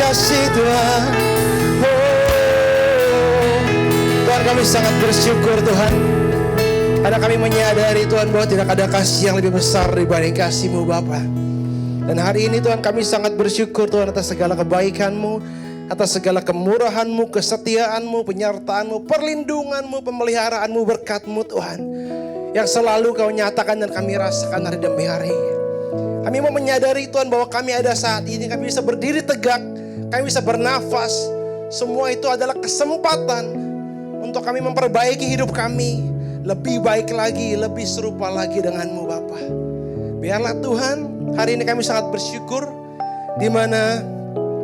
kasih Tuhan. Oh, Tuhan kami sangat bersyukur Tuhan. Karena kami menyadari Tuhan bahwa tidak ada kasih yang lebih besar dibanding kasih-Mu Bapa. Dan hari ini Tuhan kami sangat bersyukur Tuhan atas segala kebaikan-Mu, atas segala kemurahan-Mu, kesetiaan-Mu, penyertaan-Mu, perlindungan-Mu, pemeliharaan-Mu, berkat-Mu Tuhan. Yang selalu Kau nyatakan dan kami rasakan hari demi hari. Kami mau menyadari Tuhan bahwa kami ada saat ini, kami bisa berdiri tegak, kami bisa bernafas. Semua itu adalah kesempatan untuk kami memperbaiki hidup kami. Lebih baik lagi, lebih serupa lagi dengan-Mu Bapa. Biarlah Tuhan, hari ini kami sangat bersyukur di mana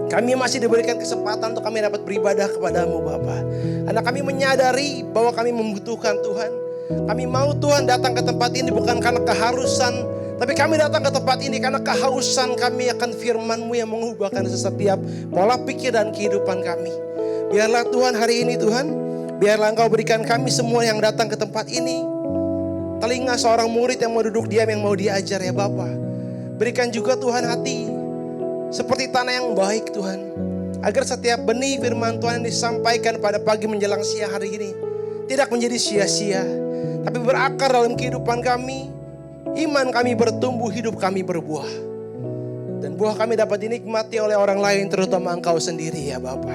kami masih diberikan kesempatan untuk kami dapat beribadah kepada-Mu Bapa. Karena kami menyadari bahwa kami membutuhkan Tuhan. Kami mau Tuhan datang ke tempat ini bukan karena keharusan, tapi kami datang ke tempat ini karena kehausan kami akan firman-Mu yang mengubahkan setiap pola pikir dan kehidupan kami. Biarlah Tuhan hari ini Tuhan, biarlah Engkau berikan kami semua yang datang ke tempat ini telinga seorang murid yang mau duduk diam, yang mau diajar ya Bapa. Berikan juga Tuhan hati seperti tanah yang baik Tuhan, agar setiap benih firman Tuhan yang disampaikan pada pagi menjelang siang hari ini tidak menjadi sia-sia, tapi berakar dalam kehidupan kami. Iman kami bertumbuh, hidup kami berbuah. Dan buah kami dapat dinikmati oleh orang lain, terutama Engkau sendiri ya Bapa.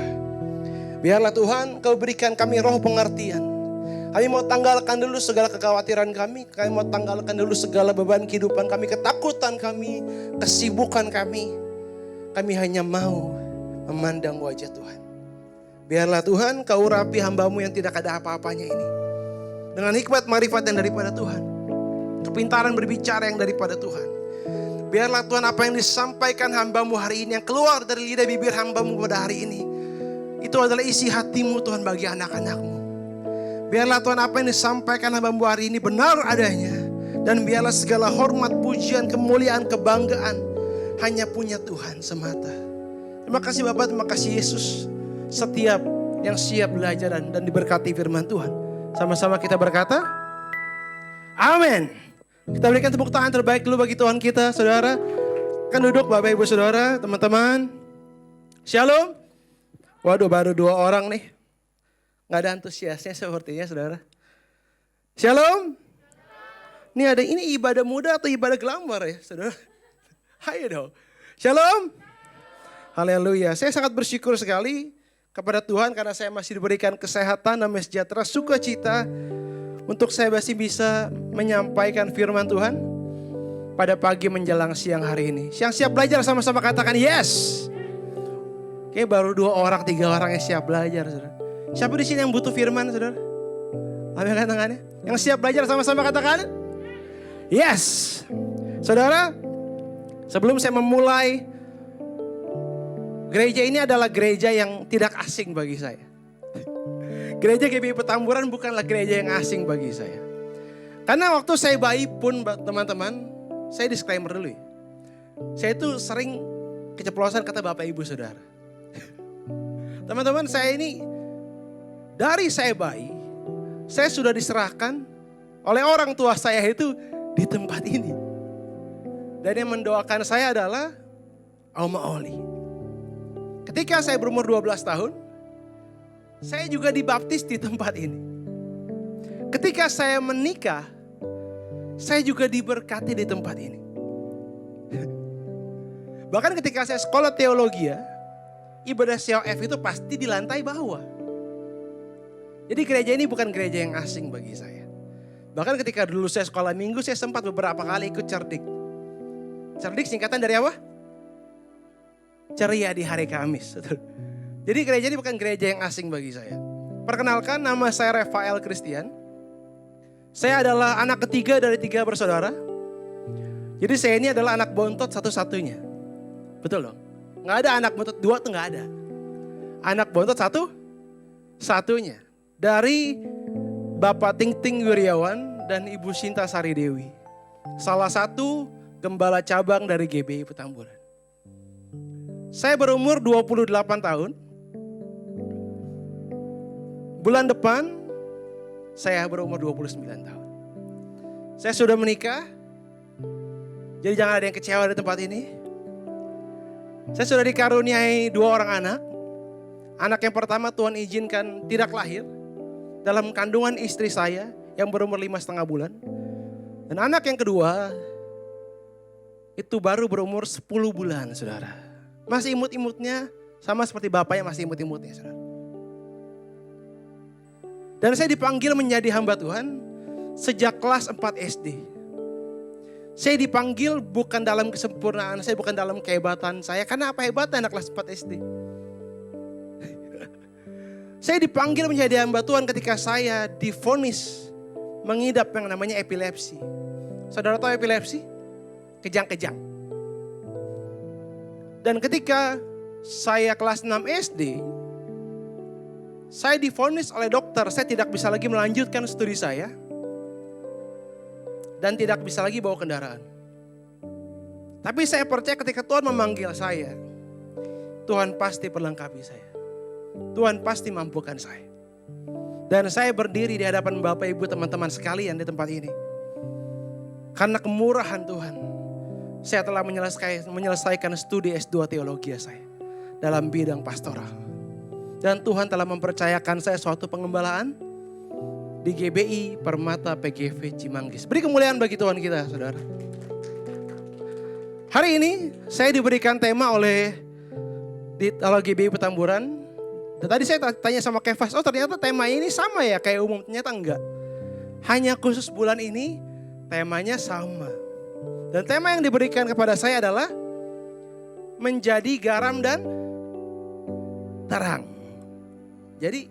Biarlah Tuhan Kau berikan kami roh pengertian. Kami mau tanggalkan dulu segala kekhawatiran kami. Kami mau tanggalkan dulu segala beban kehidupan kami, ketakutan kami, kesibukan kami. Kami hanya mau memandang wajah Tuhan. Biarlah Tuhan Kau urapi hamba-Mu yang tidak ada apa-apanya ini. Dengan hikmat marifat yang daripada Tuhan. Kepintaran berbicara yang daripada Tuhan. Biarlah Tuhan apa yang disampaikan hamba-Mu hari ini, yang keluar dari lidah bibir hamba-Mu pada hari ini, itu adalah isi hati-Mu Tuhan bagi anak-anak-Mu. Biarlah Tuhan apa yang disampaikan hamba-Mu hari ini benar adanya. Dan biarlah segala hormat, pujian, kemuliaan, kebanggaan hanya punya Tuhan semata. Terima kasih Bapak, terima kasih Yesus. Setiap yang siap belajar dan diberkati firman Tuhan, sama-sama kita berkata, amin. Kita berikan tepuk tangan terbaik dulu bagi Tuhan kita, saudara. Kan duduk Bapak Ibu Saudara, teman-teman. Shalom. Waduh, baru 2 orang nih. Gak ada antusiasnya sepertinya saudara. Shalom. Ini ibadah muda atau ibadah glamour ya saudara? Ayo dong. Shalom. Haleluya. Saya sangat bersyukur sekali kepada Tuhan karena saya masih diberikan kesehatan, damai sejahtera, sukacita untuk saya masih bisa menyampaikan firman Tuhan pada pagi menjelang siang hari ini. Yang siap belajar sama-sama katakan yes. Kayaknya baru 2 orang, 3 orang yang siap belajar saudara. Siapa di sini yang butuh firman saudara? Ambilkan tangannya. Yang siap belajar sama-sama katakan yes. Saudara, sebelum saya memulai, gereja ini adalah gereja yang tidak asing bagi saya. Gereja GBI Petamburan bukanlah gereja yang asing bagi saya. Karena waktu saya bayi pun teman-teman, saya disclaimer dulu ya. Saya itu sering keceplosan kata Bapak Ibu Saudara. Teman-teman, saya ini dari saya bayi, saya sudah diserahkan oleh orang tua saya itu di tempat ini. Dan yang mendoakan saya adalah Oma Oli. Ketika saya berumur 12 tahun, saya juga dibaptis di tempat ini. Ketika saya menikah, saya juga diberkati di tempat ini. Bahkan ketika saya sekolah teologi ya, ibadah COF itu pasti di lantai bawah. Jadi gereja ini bukan gereja yang asing bagi saya. Bahkan ketika dulu saya sekolah minggu, saya sempat beberapa kali ikut cerdik. Cerdik singkatan dari apa? Ceria di hari Kamis. Jadi gereja ini bukan gereja yang asing bagi saya. Perkenalkan, nama saya Rafael Christian. Saya adalah anak ketiga dari 3 bersaudara. Jadi saya ini adalah anak bontot satu-satunya. Betul dong? Gak ada anak bontot 2 tuh gak ada. Anak bontot satu-satunya. Dari Bapak Ting Ting Wiryawan dan Ibu Sinta Sari Dewi. Salah satu gembala cabang dari GBI Petamburan. Saya berumur 28 tahun. Bulan depan saya berumur 29 tahun. Saya sudah menikah. Jadi jangan ada yang kecewa di tempat ini. Saya sudah dikaruniai 2 orang anak. Anak yang pertama Tuhan izinkan tidak lahir dalam kandungan istri saya yang berumur 5,5 bulan. Dan anak yang kedua itu baru berumur 10 bulan, saudara. Masih imut-imutnya sama seperti bapaknya masih imut-imutnya, saudara. Dan saya dipanggil menjadi hamba Tuhan sejak kelas 4 SD. Saya dipanggil bukan dalam kesempurnaan saya, bukan dalam kehebatan saya. Karena apa hebatnya anak kelas 4 SD? Saya dipanggil menjadi hamba Tuhan ketika saya divonis mengidap yang namanya epilepsi. Saudara tahu epilepsi? Kejang-kejang. Dan ketika saya kelas 6 SD, saya divonis oleh dokter, saya tidak bisa lagi melanjutkan studi saya. Dan tidak bisa lagi bawa kendaraan. Tapi saya percaya ketika Tuhan memanggil saya, Tuhan pasti perlengkapi saya. Tuhan pasti mampukan saya. Dan saya berdiri di hadapan Bapak Ibu teman-teman sekalian di tempat ini. Karena kemurahan Tuhan, saya telah menyelesaikan studi S2 teologi saya dalam bidang pastoral. Dan Tuhan telah mempercayakan saya suatu pengembalaan di GBI Permata PGV Cimanggis. Beri kemuliaan bagi Tuhan kita, saudara. Hari ini saya diberikan tema oleh di GBI Petamburan. Dan tadi saya tanya sama Kefas, oh ternyata tema ini sama ya kayak umum. Ternyata enggak. Hanya khusus bulan ini temanya sama. Dan tema yang diberikan kepada saya adalah menjadi garam dan terang. Jadi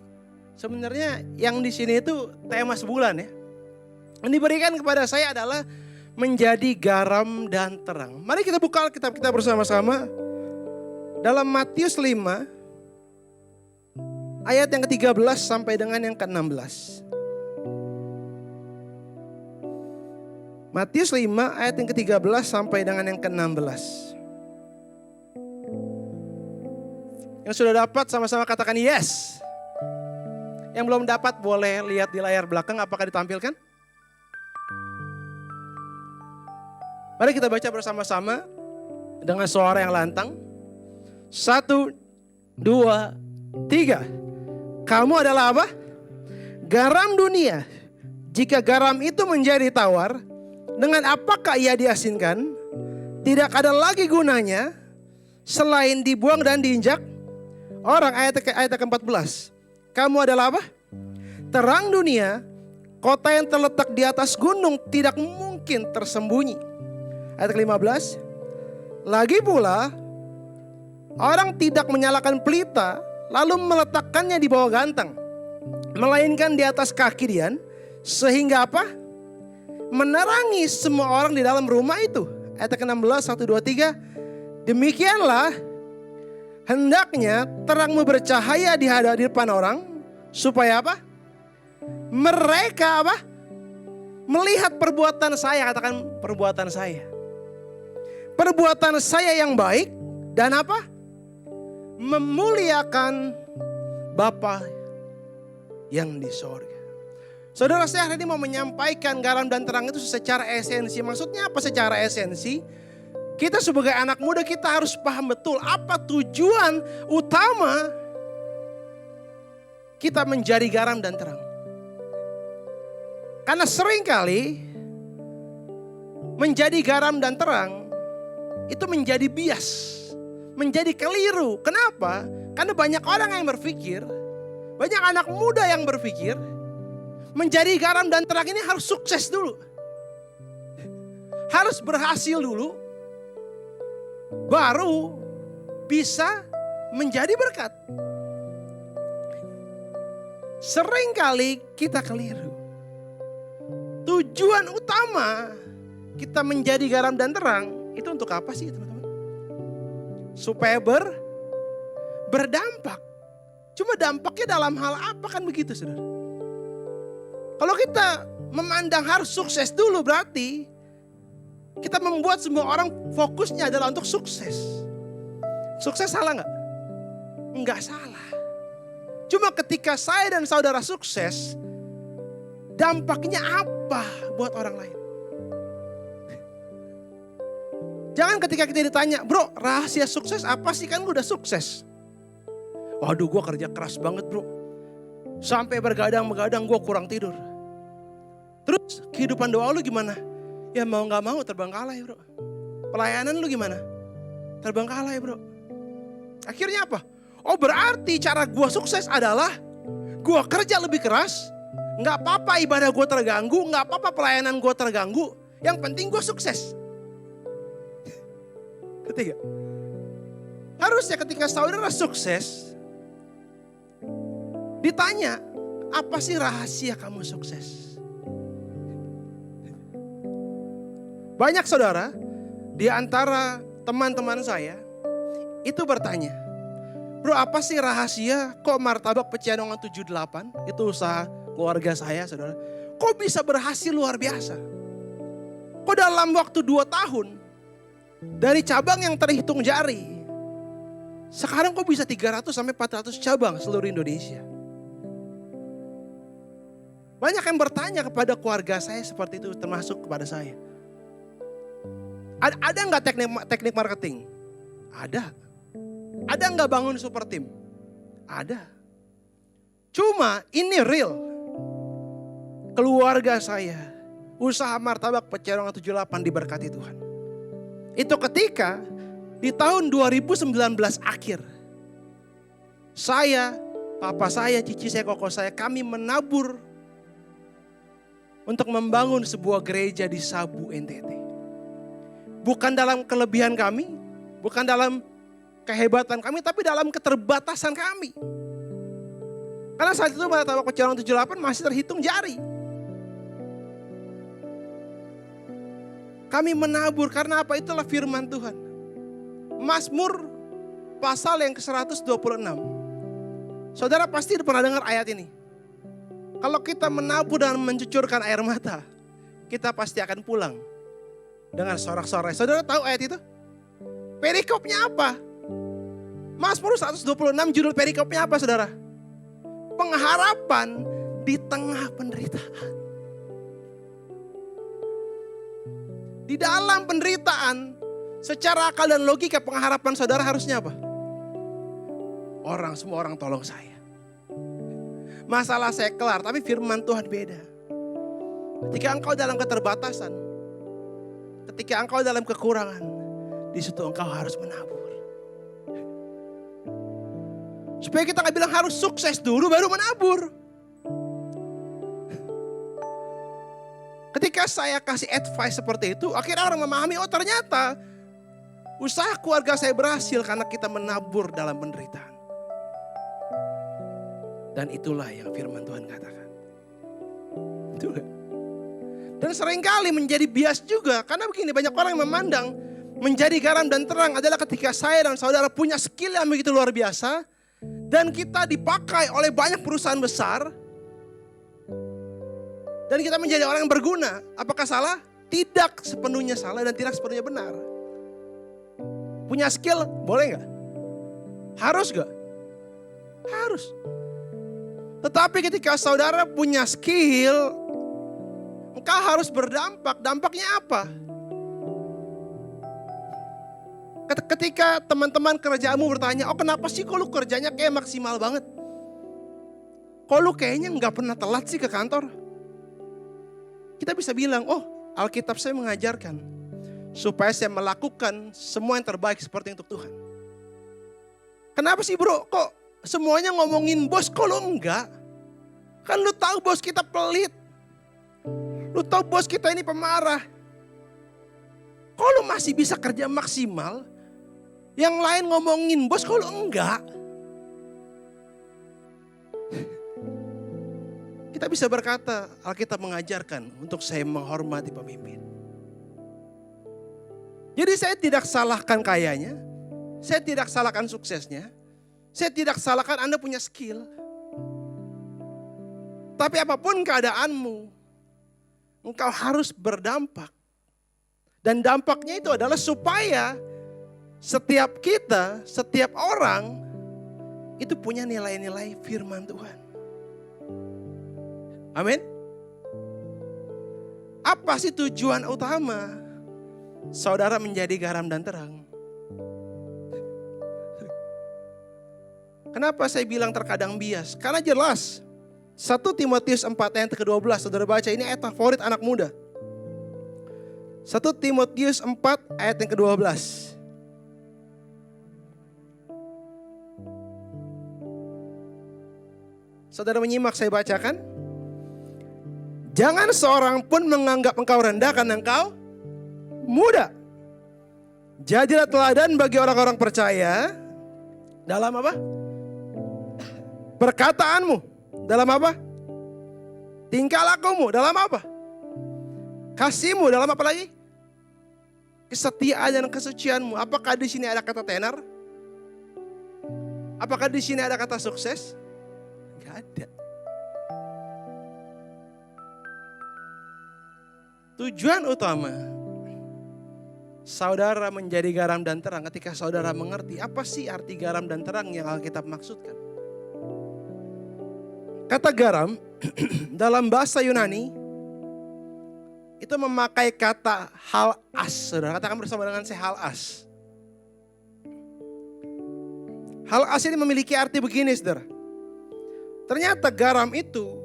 sebenarnya yang di sini itu tema sebulan ya. Yang diberikan kepada saya adalah menjadi garam dan terang. Mari kita buka Alkitab kita bersama-sama. Dalam Matius 5 ayat yang ke-13 sampai dengan yang ke-16. Matius 5 ayat yang ke-13 sampai dengan yang ke-16. Yang sudah dapat sama-sama katakan yes. Yang belum dapat boleh lihat di layar belakang apakah ditampilkan. Mari kita baca bersama-sama dengan suara yang lantang. 1, 2, 3. Kamu adalah apa? Garam dunia. Jika garam itu menjadi tawar, dengan apakah ia diasinkan? Tidak ada lagi gunanya selain dibuang dan diinjak orang. Ayat ke-14. Kamu adalah apa? Terang dunia. Kota yang terletak di atas gunung tidak mungkin tersembunyi. Ayat ke-15. Lagi pula, orang tidak menyalakan pelita lalu meletakkannya di bawah gantang, melainkan di atas kaki dian, sehingga apa? Menerangi semua orang di dalam rumah itu. Ayat ke-16, 1, 2, 3. Demikianlah hendaknya terangmu bercahaya di hadapan orang, supaya apa? Mereka apa? Melihat perbuatan saya, katakan perbuatan saya. Perbuatan saya yang baik dan apa? Memuliakan Bapa yang di sorga. Saudara, saya hari ini mau menyampaikan garam dan terang itu secara esensi. Maksudnya apa secara esensi? Kita sebagai anak muda kita harus paham betul apa tujuan utama kita menjadi garam dan terang. Karena seringkali menjadi garam dan terang itu menjadi bias. Menjadi keliru. Kenapa? Karena banyak orang yang berpikir, banyak anak muda yang berpikir, menjadi garam dan terang ini harus sukses dulu. Harus berhasil dulu, baru bisa menjadi berkat. Seringkali kita keliru. Tujuan utama kita menjadi garam dan terang itu untuk apa sih, teman-teman? Supaya berdampak. Cuma dampaknya dalam hal apa kan begitu, saudara? Kalau kita memandang harus sukses dulu, berarti kita membuat semua orang fokusnya adalah untuk sukses. Sukses salah nggak? Nggak salah. Cuma ketika saya dan saudara sukses, dampaknya apa buat orang lain? Jangan ketika kita ditanya, bro rahasia sukses apa sih, kan lu udah sukses. Waduh gue kerja keras banget bro. Sampai bergadang-begadang gue kurang tidur. Terus kehidupan doa lu gimana? Ya mau gak mau terbengkalai bro. Pelayanan lu gimana? Terbengkalai bro. Akhirnya apa? Oh berarti cara gue sukses adalah gue kerja lebih keras. Gak apa-apa ibadah gue terganggu, gak apa-apa pelayanan gue terganggu. Yang penting gue sukses. Ketiga, harusnya ketika saudara sukses, ditanya, apa sih rahasia kamu sukses? Banyak saudara, di antara teman-teman saya, itu bertanya, bro apa sih rahasia kok martabak Pecenongan 78, itu usaha keluarga saya saudara, kok bisa berhasil luar biasa? Kok dalam waktu 2 tahun, dari cabang yang terhitung jari, sekarang kok bisa 300 sampai 400 cabang seluruh Indonesia? Banyak yang bertanya kepada keluarga saya seperti itu, termasuk kepada saya. Ada nggak teknik marketing? Ada. Ada nggak bangun super team? Ada. Cuma ini real. Keluarga saya, usaha martabak Pecenongan 78 diberkati Tuhan. Itu ketika di tahun 2019 akhir, saya, papa saya, cici saya, koko saya, kami menabur untuk membangun sebuah gereja di Sabu, NTT. Bukan dalam kelebihan kami, bukan dalam kehebatan kami, tapi dalam keterbatasan kami. Karena saat itu martabak Pecenongan 78 masih terhitung jari. Kami menabur karena apa? Itulah firman Tuhan. Mazmur pasal yang ke-126. Saudara pasti pernah dengar ayat ini. Kalau kita menabur dan mencucurkan air mata, kita pasti akan pulang dengan sorak-sorai. Saudara tahu ayat itu? Perikopnya apa? Mazmur 126 judul perikopnya apa saudara? Pengharapan di tengah penderitaan. Di dalam penderitaan, secara akal dan logika pengharapan saudara harusnya apa? Semua orang tolong saya. Masalah saya kelar, tapi firman Tuhan beda. Ketika engkau dalam keterbatasan, ketika engkau dalam kekurangan, di situ engkau harus menabur. Supaya kita gak bilang harus sukses dulu baru menabur. Ketika saya kasih advice seperti itu, akhirnya orang memahami, oh ternyata usaha keluarga saya berhasil karena kita menabur dalam penderitaan. Dan itulah yang firman Tuhan katakan. Dan seringkali menjadi bias juga, karena begini banyak orang yang memandang menjadi garam dan terang adalah ketika saya dan saudara punya skill yang begitu luar biasa, dan kita dipakai oleh banyak perusahaan besar, dan kita menjadi orang yang berguna. Apakah salah? Tidak sepenuhnya salah dan tidak sepenuhnya benar. Punya skill boleh gak? Harus gak? Harus. Tetapi ketika saudara punya skill, engkau harus berdampak. Dampaknya apa? Ketika teman-teman kerjamu bertanya, oh kenapa sih kok lu kerjanya kayak maksimal banget? Kok lu kayaknya gak pernah telat sih ke kantor? Kita bisa bilang, oh Alkitab saya mengajarkan supaya saya melakukan semua yang terbaik seperti untuk Tuhan. Kenapa sih bro, kok semuanya ngomongin bos, kok lu enggak? Kan lu tahu bos kita pelit. Lu tahu bos kita ini pemarah. Kok lu masih bisa kerja maksimal? Yang lain ngomongin bos, kok lu enggak? Kita bisa berkata, Alkitab mengajarkan untuk saya menghormati pemimpin. Jadi saya tidak salahkan kayanya, saya tidak salahkan suksesnya, saya tidak salahkan Anda punya skill. Tapi apapun keadaanmu, engkau harus berdampak. Dan dampaknya itu adalah supaya setiap kita, setiap orang itu punya nilai-nilai firman Tuhan. Amin. Apa sih tujuan utama saudara menjadi garam dan terang. Kenapa saya bilang terkadang bias? Karena jelas 1 Timotius 4 ayat ke-12, saudara baca, ini ayat favorit anak muda. 1 Timotius 4 ayat yang ke-12. Saudara menyimak saya bacakan. Jangan seorang pun menganggap engkau rendah karena engkau muda. Jadilah teladan bagi orang-orang percaya dalam apa? Perkataanmu. Dalam apa? Tingkah lakumu. Dalam apa? Kasihmu. Dalam apa lagi? Kesetiaan dan kesucianmu. Apakah di sini ada kata tenar? Apakah di sini ada kata sukses? Gak ada. Tujuan utama saudara menjadi garam dan terang ketika saudara mengerti apa sih arti garam dan terang yang Alkitab maksudkan. Kata garam dalam bahasa Yunani itu memakai kata halas. Saudara katakan bersama dengan saya halas. Halas ini memiliki arti begini, saudara. Ternyata garam itu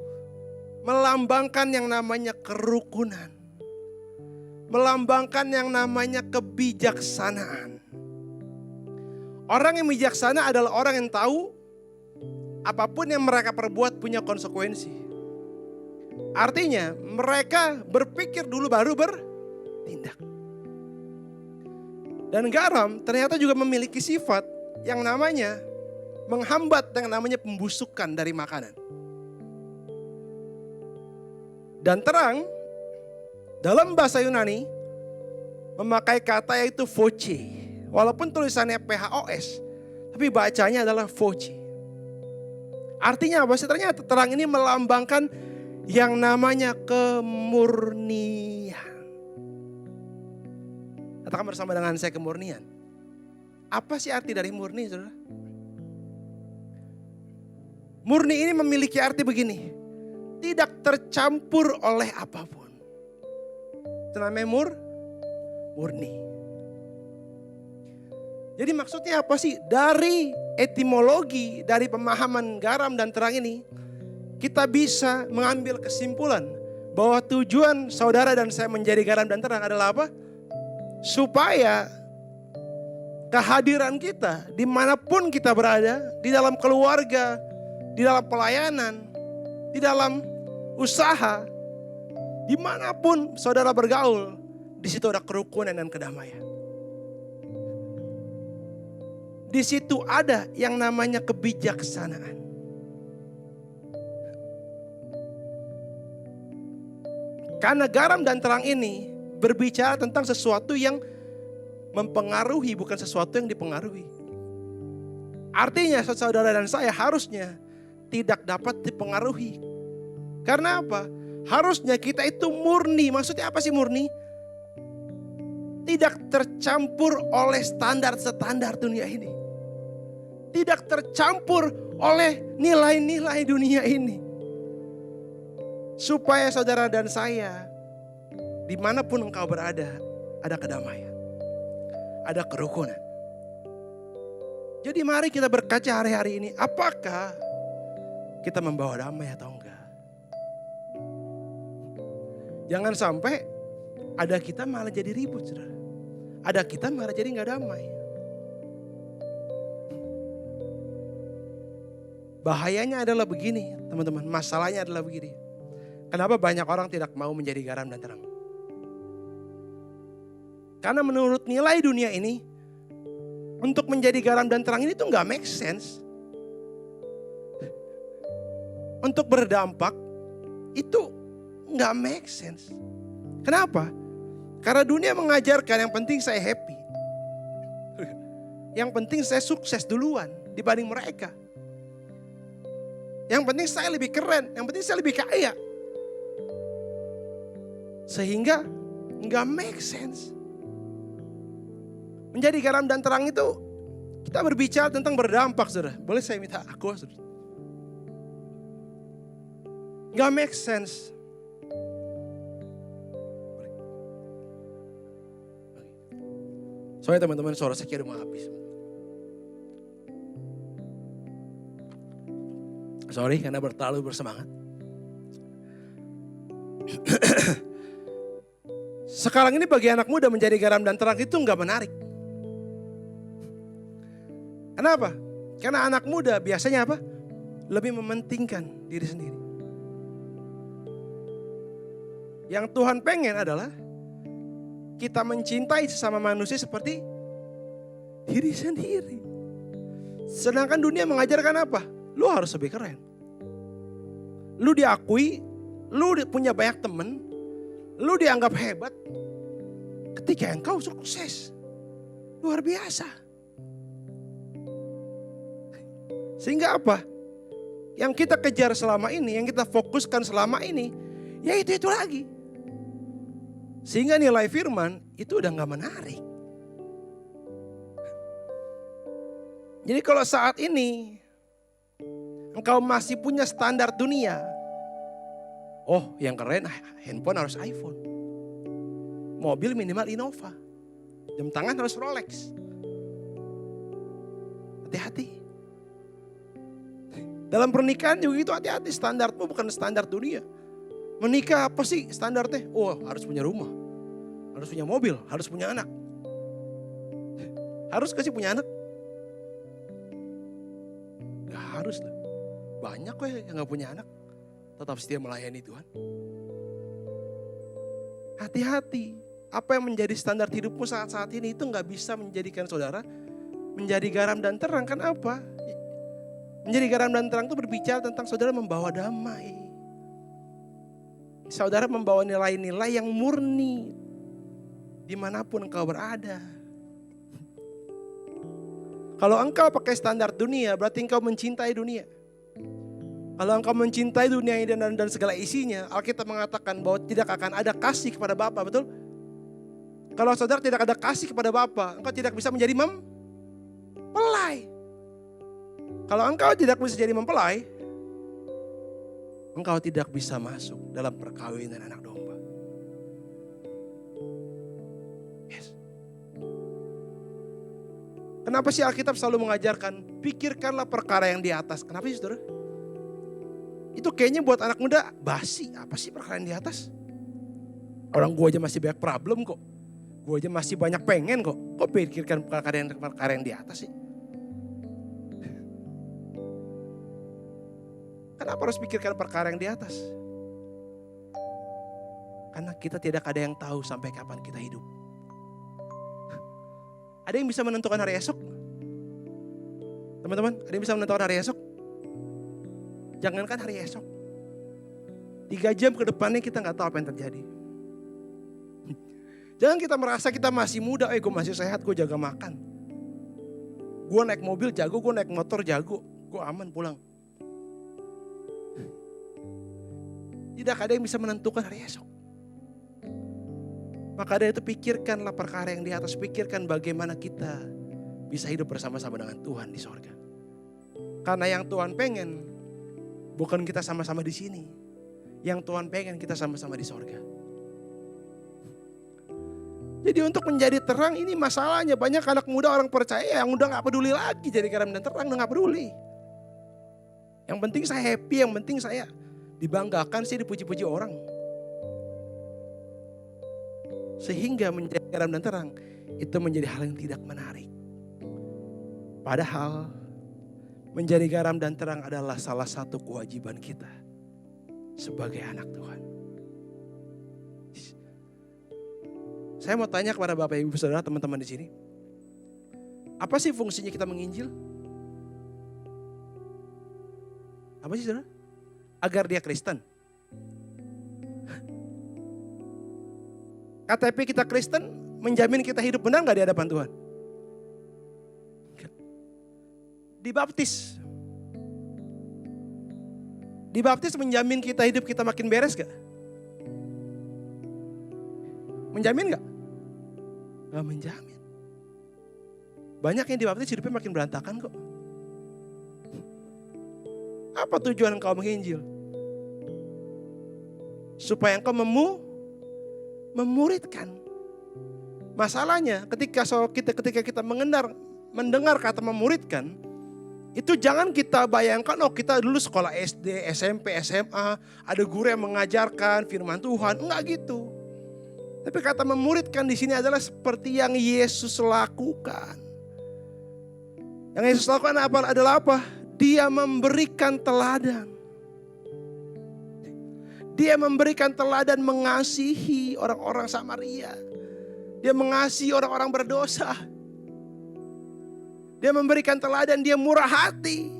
melambangkan yang namanya kerukunan. Melambangkan yang namanya kebijaksanaan. Orang yang bijaksana adalah orang yang tahu apapun yang mereka perbuat punya konsekuensi. Artinya mereka berpikir dulu baru bertindak. Dan garam ternyata juga memiliki sifat yang namanya menghambat yang namanya pembusukan dari makanan. Dan terang dalam bahasa Yunani memakai kata yaitu voce. Walaupun tulisannya PHOS, tapi bacanya adalah voce. Artinya apa sih? Ternyata terang ini melambangkan yang namanya kemurnian. Katakan bersama dengan saya kemurnian. Apa sih arti dari murni, saudara? Murni ini memiliki arti begini. Tidak tercampur oleh apapun. Itu namanya murni. Jadi maksudnya apa sih? Dari etimologi, dari pemahaman garam dan terang ini, kita bisa mengambil kesimpulan bahwa tujuan saudara dan saya menjadi garam dan terang adalah apa? Supaya kehadiran kita dimanapun kita berada, di dalam keluarga, di dalam pelayanan, di dalam usaha, dimanapun saudara bergaul, di situ ada kerukunan dan kedamaian. Di situ ada yang namanya kebijaksanaan. Karena garam dan terang ini berbicara tentang sesuatu yang mempengaruhi, bukan sesuatu yang dipengaruhi. Artinya saudara dan saya harusnya tidak dapat dipengaruhi. Karena apa? Harusnya kita itu murni. Maksudnya apa sih murni? Tidak tercampur oleh standar-standar dunia ini. Tidak tercampur oleh nilai-nilai dunia ini. Supaya saudara dan saya, dimanapun engkau berada, ada kedamaian. Ada kerukunan. Jadi mari kita berkaca hari-hari ini. Apakah kita membawa damai atau enggak? Jangan sampai ada kita malah jadi ribut, saudara. Ada kita malah jadi gak damai. Bahayanya adalah begini, teman-teman. Masalahnya adalah begini. Kenapa banyak orang tidak mau menjadi garam dan terang? Karena menurut nilai dunia ini, untuk menjadi garam dan terang ini tuh gak make sense. Untuk berdampak, itu gak make sense. Kenapa? Karena dunia mengajarkan yang penting saya happy. Yang penting saya sukses duluan dibanding mereka. Yang penting saya lebih keren, yang penting saya lebih kaya. Sehingga gak make sense. Menjadi garam dan terang itu kita berbicara tentang berdampak, saudara. Boleh saya minta aku, saudara? Gak make sense. Soalnya teman-teman suara saya kira mau habis. Sorry karena terlalu bersemangat. Sekarang ini bagi anak muda menjadi garam dan terang itu enggak menarik. Kenapa? Karena anak muda biasanya apa? Lebih mementingkan diri sendiri. Yang Tuhan pengen adalah kita mencintai sesama manusia seperti diri sendiri. Sedangkan dunia mengajarkan apa? Lu harus lebih keren. Lu diakui, lu punya banyak temen, lu dianggap hebat ketika engkau sukses. Luar biasa. Sehingga apa? Yang kita kejar selama ini, yang kita fokuskan selama ini, ya itu lagi. Sehingga nilai firman itu udah gak menarik. Jadi kalau saat ini engkau masih punya standar dunia. Oh yang keren handphone harus iPhone. Mobil minimal Innova. Jam tangan harus Rolex. Hati-hati. Dalam pernikahan juga itu hati-hati. Standarmu bukan standar dunia. Menikah apa sih standarnya? Oh harus punya rumah. Harus punya mobil. Harus punya anak. Harus gak sih punya anak? Gak harus lah. Banyak kok yang gak punya anak. Tetap setia melayani Tuhan. Hati-hati. Apa yang menjadi standar hidupmu saat-saat ini itu gak bisa menjadikan saudara menjadi garam dan terang. Kan apa? Menjadi garam dan terang itu berbicara tentang saudara membawa damai. Saudara membawa nilai-nilai yang murni dimanapun engkau berada. Kalau engkau pakai standar dunia berarti engkau mencintai dunia. Kalau engkau mencintai dunia ini dan segala isinya, Alkitab mengatakan bahwa tidak akan ada kasih kepada Bapa, betul? Kalau saudara tidak ada kasih kepada Bapa, engkau tidak bisa menjadi mempelai. Kalau engkau tidak bisa jadi mempelai, engkau tidak bisa masuk dalam perkawinan anak domba. Yes. Kenapa sih Alkitab selalu mengajarkan, pikirkanlah perkara yang di atas. Kenapa sih saudara? Itu kayaknya buat anak muda basi. Apa sih perkara yang di atas? Orang gue aja masih banyak problem kok. Gue aja masih banyak pengen kok. Kok pikirkan perkara yang di atas sih? Kenapa harus pikirkan perkara yang di atas? Karena kita tidak ada yang tahu sampai kapan kita hidup. Ada yang bisa menentukan hari esok? Teman-teman, ada yang bisa menentukan hari esok? Jangankan hari esok. 3 jam ke depannya kita gak tahu apa yang terjadi. Jangan kita merasa kita masih muda, gue masih sehat, gue jaga makan. Gue naik mobil jago, gue naik motor jago, gue aman pulang. Tidak ada yang bisa menentukan hari esok. Maka dari itu pikirkanlah perkara yang di atas. Pikirkan bagaimana kita bisa hidup bersama-sama dengan Tuhan di sorga. Karena yang Tuhan pengen bukan kita sama-sama di sini. Yang Tuhan pengen kita sama-sama di sorga. Jadi untuk menjadi terang ini masalahnya. Banyak anak muda orang percaya yang udah gak peduli lagi jadi garam dan terang. Udah gak peduli. Yang penting saya happy, yang penting saya dibanggakan sih, dipuji-puji orang. Sehingga menjadi garam dan terang itu menjadi hal yang tidak menarik. Padahal menjadi garam dan terang adalah salah satu kewajiban kita sebagai anak Tuhan. Saya mau tanya kepada Bapak Ibu Saudara, teman-teman di sini. Apa sih fungsinya kita menginjil? Apa sih saudara? Agar dia Kristen. KTP kita Kristen menjamin kita hidup benar gak di hadapan Tuhan? Dibaptis. Dibaptis menjamin kita hidup kita makin beres gak? Menjamin gak? Gak menjamin. Banyak yang dibaptis hidupnya makin berantakan kok. Apa tujuan engkau menginjil? Supaya engkau memuridkan. Masalahnya ketika kita mendengar kata memuridkan, itu jangan kita bayangkan, oh kita dulu sekolah SD, SMP, SMA, ada guru yang mengajarkan firman Tuhan, enggak gitu. Tapi kata memuridkan di sini adalah seperti yang Yesus lakukan. Yang Yesus lakukan adalah apa? Dia memberikan teladan. Dia memberikan teladan mengasihi orang-orang Samaria. Dia mengasihi orang-orang berdosa. Dia memberikan teladan, dia murah hati.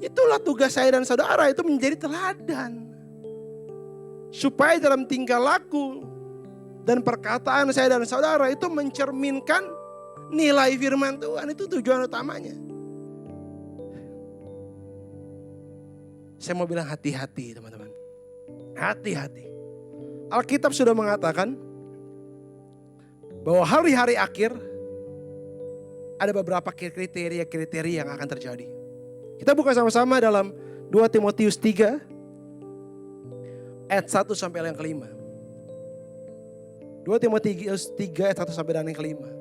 Itulah tugas saya dan saudara, itu menjadi teladan. Supaya dalam tingkah laku dan perkataan saya dan saudara itu mencerminkan nilai firman Tuhan. Itu tujuan utamanya. Saya mau bilang hati-hati teman-teman. Hati-hati. Alkitab sudah mengatakan bahwa hari-hari akhir ada beberapa kriteria-kriteria yang akan terjadi. Kita buka sama-sama dalam 2 Timotius 3 ayat 1 sampai yang kelima. 2 Timotius 3 ayat 1 sampai dan yang kelima.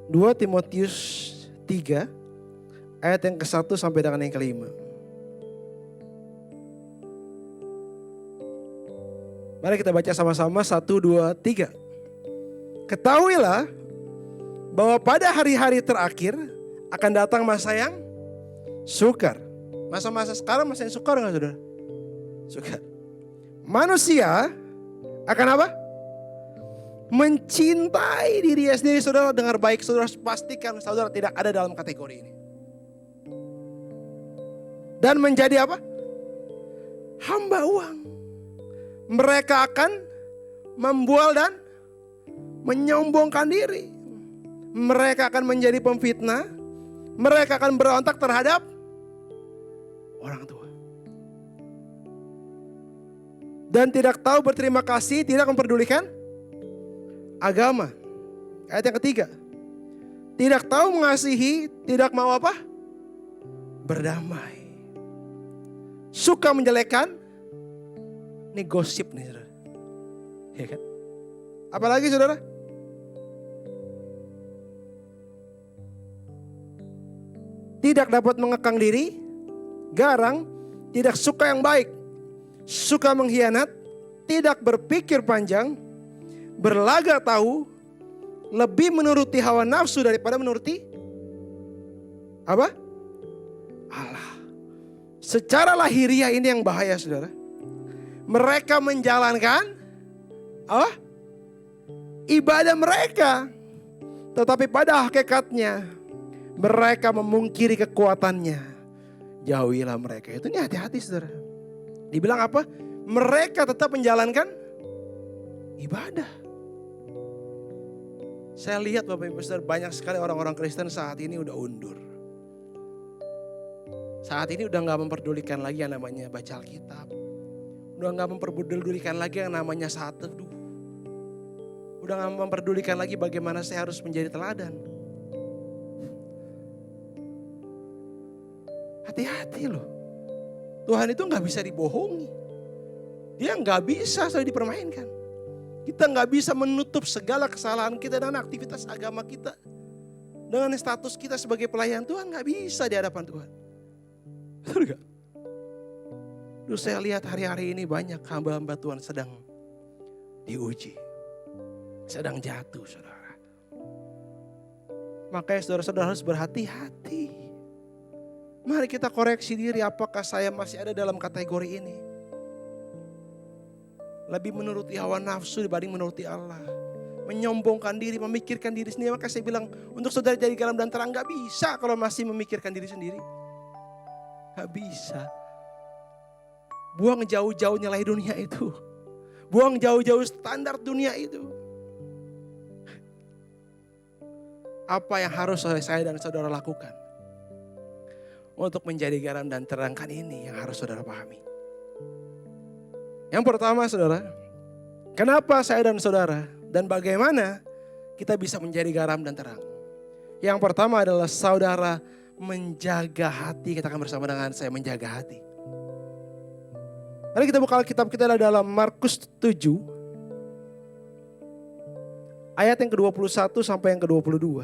Dua Timotius 3 ayat yang ke-1 sampai dengan yang kelima. Mari kita baca sama-sama 1, 2, 3. Ketahuilah bahwa pada hari-hari terakhir akan datang masa yang sukar. Masa-masa sekarang masa yang sukar enggak saudara? Sukar. Manusia akan apa? Mencintai dirinya sendiri. Saudara dengar baik, saudara pastikan saudara tidak ada dalam kategori ini. Dan menjadi apa? Hamba uang. Mereka akan membual dan menyombongkan diri. Mereka akan menjadi pemfitnah. Mereka akan berontak terhadap orang tua. Dan tidak tahu berterima kasih, tidak memperdulikan agama. Ayat yang ketiga. Tidak tahu mengasihi, tidak mau apa? Berdamai. Suka menjelekkan. Ini gosip nih saudara. Ya kan? Apalagi saudara? Tidak dapat mengekang diri, garang, tidak suka yang baik, suka mengkhianat, tidak berpikir panjang, berlagak tahu, lebih menuruti hawa nafsu daripada menuruti apa? Allah. Secara lahiriah ini yang bahaya saudara. Mereka menjalankan ibadah mereka. Tetapi pada hakikatnya mereka memungkiri kekuatannya. Jauhilah mereka. Itu nih hati-hati saudara. Dibilang apa? Mereka tetap menjalankan ibadah. Saya lihat Bapak Ibu Saudara, banyak sekali orang-orang Kristen saat ini udah undur. Saat ini udah gak memperdulikan lagi yang namanya baca Alkitab. Udah gak memperdulikan lagi yang namanya saat teduh. Udah gak memperdulikan lagi bagaimana saya harus menjadi teladan. Hati-hati loh. Tuhan itu gak bisa dibohongi. Dia gak bisa selalu dipermainkan. Kita gak bisa menutup segala kesalahan kita dan aktivitas agama kita. Dengan status kita sebagai pelayan Tuhan gak bisa di hadapan Tuhan. Betul gak? Duh, saya lihat hari-hari ini banyak hamba-hamba Tuhan sedang diuji. Sedang jatuh saudara. Makanya saudara-saudara harus berhati-hati. Mari kita koreksi diri, apakah saya masih ada dalam kategori ini. Lebih menuruti hawa nafsu dibanding menuruti Allah. Menyombongkan diri, memikirkan diri sendiri. Maka saya bilang untuk saudara jadi garam dan terang gak bisa kalau masih memikirkan diri sendiri. Gak bisa. Buang jauh-jauh nilai dunia itu. Buang jauh-jauh standar dunia itu. Apa yang harus saya dan saudara lakukan? Untuk menjadi garam dan terangkan ini yang harus saudara pahami. Yang pertama saudara, kenapa saya dan saudara dan bagaimana kita bisa menjadi garam dan terang? Yang pertama adalah saudara menjaga hati. Katakan bersama dengan saya, menjaga hati. Mari kita buka Alkitab kita dalam Markus 7. Ayat yang ke-21 sampai yang ke-22.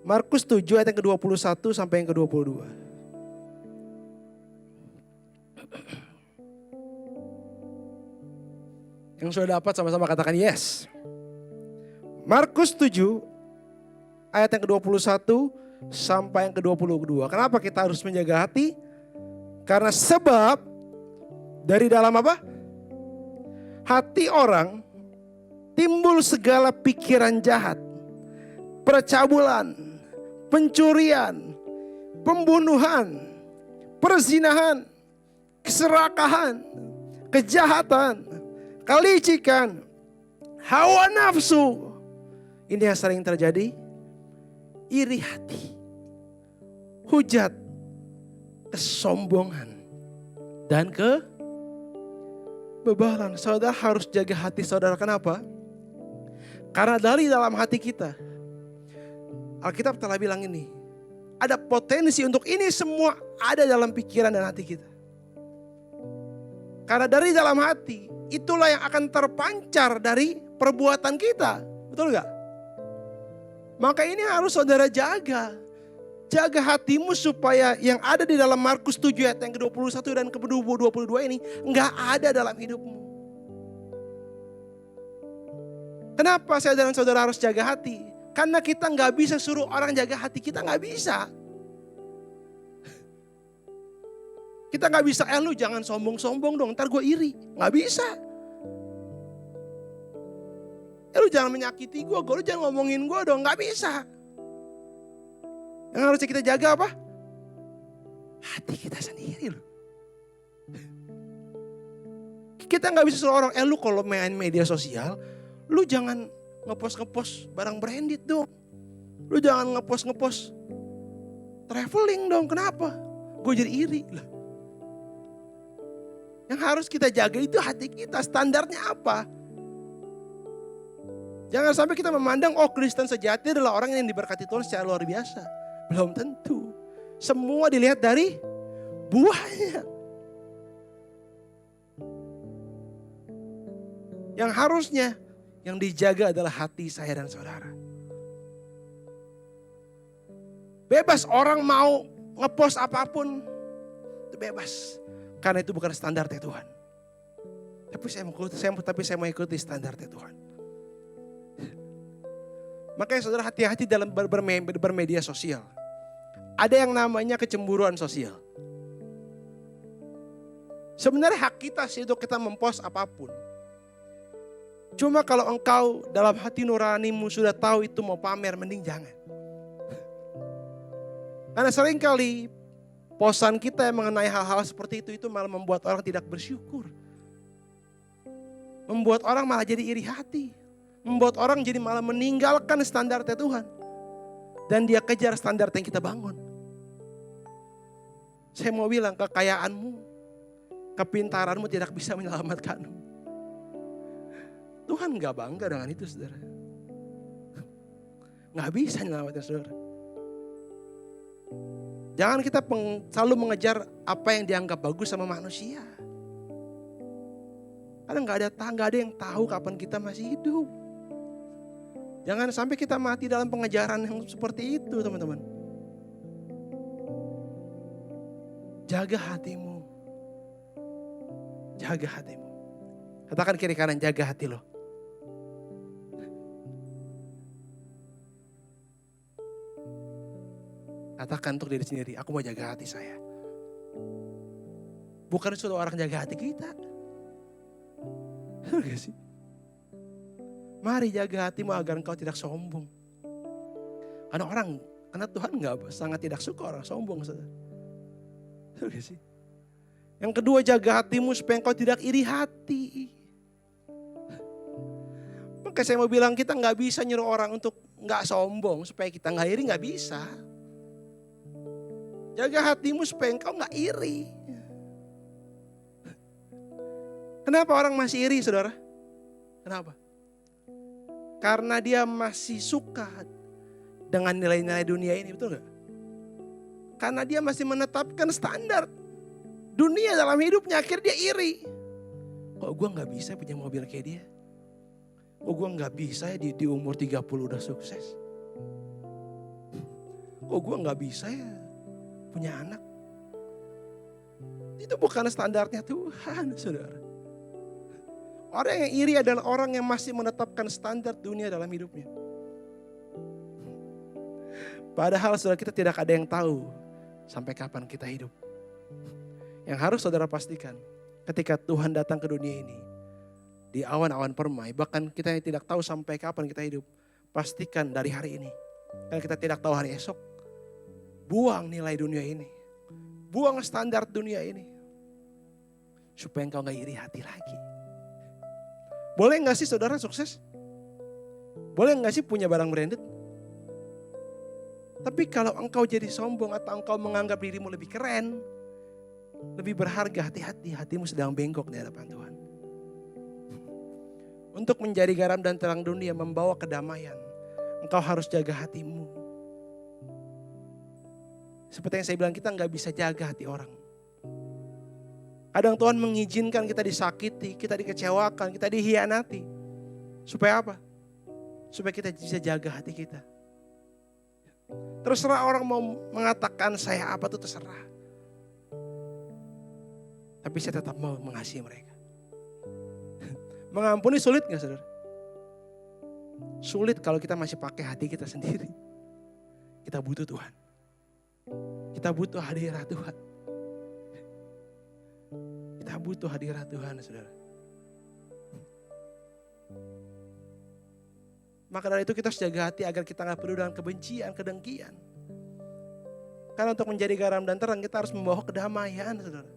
Markus 7 ayat yang ke-21 sampai yang ke-22. Yang sudah dapat sama-sama katakan yes. Markus 7 ayat yang ke-21 sampai yang ke-22. Kenapa kita harus menjaga hati? Karena sebab dari dalam apa? Hati orang timbul segala pikiran jahat, percabulan, pencurian, pembunuhan, perzinahan, keserakahan, kejahatan, kelicikan, hawa nafsu. Ini yang sering terjadi. Iri hati, hujat, kesombongan, dan kebebalan. Saudara harus jaga hati saudara. Kenapa? Karena dari dalam hati kita, Alkitab telah bilang ini, ada potensi untuk ini semua ada dalam pikiran dan hati kita. Karena dari dalam hati, itulah yang akan terpancar dari perbuatan kita. Betul gak? Maka ini harus saudara jaga. Jaga hatimu supaya yang ada di dalam Markus 7 ayat yang ke-21 dan ke-22 ini gak ada dalam hidupmu. Kenapa saya dan saudara harus jaga hati? Karena kita gak bisa suruh orang jaga hati kita, gak bisa. Kita gak bisa, lu jangan sombong-sombong dong, ntar gue iri. Gak bisa. Lu jangan menyakiti gue, lu jangan ngomongin gue dong, gak bisa. Yang harusnya kita jaga apa? Hati kita sendiri loh. Kita gak bisa suruh orang, lu kalau main media sosial, lu jangan ngepost barang branded dong. Lu jangan ngepost traveling dong. Kenapa? Gue jadi iri lah. Yang harus kita jaga itu hati kita. Standarnya apa? Jangan sampai kita memandang, Kristen sejati adalah orang yang diberkati Tuhan secara luar biasa. Belum tentu. Semua dilihat dari buahnya. Yang harusnya yang dijaga adalah hati saya dan saudara. Bebas orang mau ngepost apapun, itu bebas. Karena itu bukan standarnya Tuhan. Tapi saya mau ikuti standarnya Tuhan. Makanya saudara hati-hati dalam bermedia sosial. Ada yang namanya kecemburuan sosial. Sebenarnya hak kita sih untuk kita mempost apapun. Cuma kalau engkau dalam hati nuranimu sudah tahu itu mau pamer, mending jangan. Karena seringkali posan kita yang mengenai hal-hal seperti itu malah membuat orang tidak bersyukur. Membuat orang malah jadi iri hati. Membuat orang jadi malah meninggalkan standarnya Tuhan. Dan dia kejar standar yang kita bangun. Saya mau bilang, kekayaanmu, kepintaranmu tidak bisa menyelamatkanmu. Tuhan gak bangga dengan itu saudara. Gak bisa menyelamatkan saudara. Jangan kita selalu mengejar apa yang dianggap bagus sama manusia. Karena gak ada yang tahu kapan kita masih hidup. Jangan sampai kita mati dalam pengejaran yang seperti itu teman-teman. Jaga hatimu. Jaga hatimu. Katakan kiri kanan, jaga hati lo. Katakan untuk diri sendiri, aku mau jaga hati saya. Bukan suruh orang jaga hati kita. Betul gak sih? Mari jaga hatimu agar engkau tidak sombong. Karena Tuhan sangat tidak suka orang sombong. Betul gak sih? Yang kedua, jaga hatimu supaya engkau tidak iri hati. Maka saya mau bilang, kita gak bisa nyuruh orang untuk gak sombong supaya kita gak iri, gak bisa. Jaga hatimu supaya engkau gak iri. Kenapa orang masih iri saudara? Kenapa? Karena dia masih suka dengan nilai-nilai dunia ini, betul gak? Karena dia masih menetapkan standar. Dunia dalam hidupnya akhirnya dia iri. Kok gue gak bisa punya mobil kayak dia? Kok gue gak bisa ya di umur 30 udah sukses? Kok gue gak bisa ya punya anak? Itu bukan standarnya Tuhan, saudara. Orang yang iri adalah orang yang masih menetapkan standar dunia dalam hidupnya. Padahal saudara, kita tidak ada yang tahu sampai kapan kita hidup. Yang harus saudara pastikan, ketika Tuhan datang ke dunia ini, di awan-awan permai, bahkan kita yang tidak tahu sampai kapan kita hidup, pastikan dari hari ini. Karena kita tidak tahu hari esok. Buang nilai dunia ini. Buang standar dunia ini. Supaya engkau gak iri hati lagi. Boleh gak sih saudara sukses? Boleh gak sih punya barang branded? Tapi kalau engkau jadi sombong atau engkau menganggap dirimu lebih keren, lebih berharga, hati-hati, hatimu sedang bengkok di hadapan Tuhan. Untuk menjadi garam dan terang dunia, membawa kedamaian, engkau harus jaga hatimu. Seperti yang saya bilang, kita gak bisa jaga hati orang. Kadang Tuhan mengizinkan kita disakiti, kita dikecewakan, kita dihianati. Supaya apa? Supaya kita bisa jaga hati kita. Terserah orang mau mengatakan saya apa itu terserah. Tapi saya tetap mau mengasihi mereka. Mengampuni sulit gak saudara? Sulit kalau kita masih pakai hati kita sendiri. Kita butuh Tuhan. Kita butuh hadirat Tuhan. Kita butuh hadirat Tuhan saudara. Maka dari itu kita harus jaga hati agar kita gak penuh dengan kebencian, kedengkian. Karena untuk menjadi garam dan terang kita harus membawa kedamaian saudara.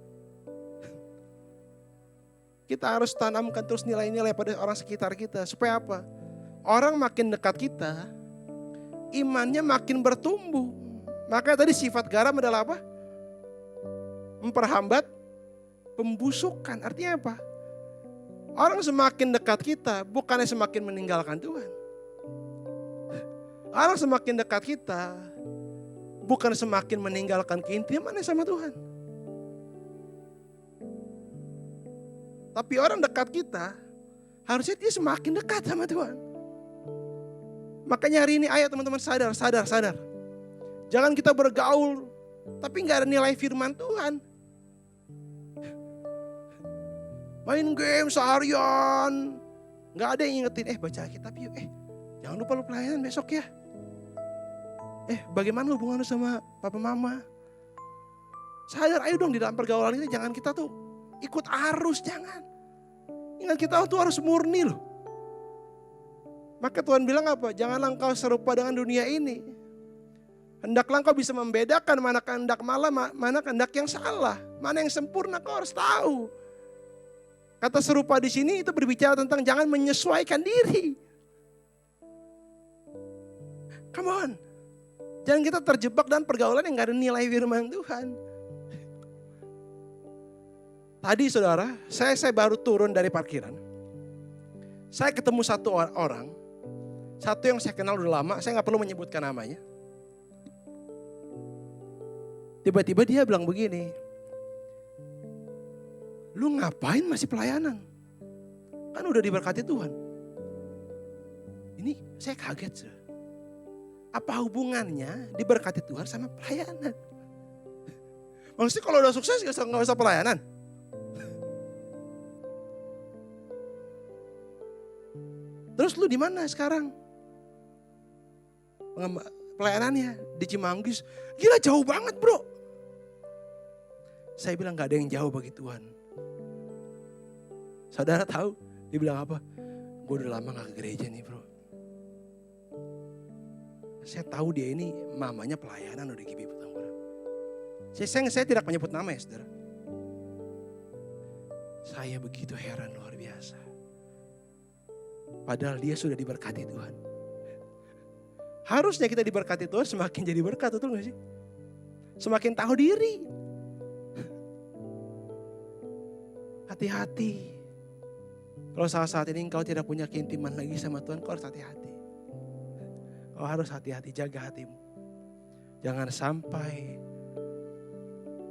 Kita harus tanamkan terus nilai-nilai pada orang sekitar kita. Supaya apa? Orang makin dekat kita, imannya makin bertumbuh. Makanya tadi sifat garam adalah apa? Memperhambat pembusukan. Artinya apa? Orang semakin dekat kita, bukannya semakin meninggalkan Tuhan. Orang semakin dekat kita, bukan semakin meninggalkan keintimannya sama Tuhan. Tapi orang dekat kita, harusnya dia semakin dekat sama Tuhan. Makanya hari ini ayo teman-teman sadar. Jangan kita bergaul, tapi gak ada nilai firman Tuhan. Main game seharian, gak ada yang ingetin, baca Alkitab yuk, jangan lupa lu pelayanan besok ya. Bagaimana hubungan lu sama papa mama? Sadar, ayo dong di dalam pergaulan ini jangan kita tuh ikut arus, jangan. Ingat kita tuh harus murni loh. Maka Tuhan bilang apa? Janganlah engkau serupa dengan dunia ini. Hendaklah engkau bisa membedakan mana kehendak malah, mana kehendak yang salah. Mana yang sempurna kau harus tahu. Kata serupa di sini itu berbicara tentang jangan menyesuaikan diri. Come on. Jangan kita terjebak dalam pergaulan yang gak ada nilai firman Tuhan. Tadi saudara, saya baru turun dari parkiran. Saya ketemu satu orang. Satu yang saya kenal udah lama, saya gak perlu menyebutkan namanya. Tiba-tiba dia bilang begini, lu ngapain masih pelayanan? Kan udah diberkati Tuhan. Ini saya kaget. Apa hubungannya diberkati Tuhan sama pelayanan? Maksudnya kalau udah sukses gak usah pelayanan? Terus lu di mana sekarang? Pelayanannya di Cimanggis. Gila jauh banget bro. Saya bilang gak ada yang jauh bagi Tuhan. Saudara tahu dia bilang apa? Gue udah lama gak ke gereja nih bro. Saya tahu dia ini mamanya pelayanan udah GBI Petamburan. Saya tidak menyebut nama ya saudara. Saya begitu heran luar biasa. Padahal dia sudah diberkati Tuhan. Harusnya kita diberkati Tuhan semakin jadi berkat, betul gak sih? Semakin tahu diri. Hati-hati. Kalau saat ini engkau tidak punya keintiman lagi sama Tuhan, kau harus hati-hati. Kau harus hati-hati, jaga hatimu. Jangan sampai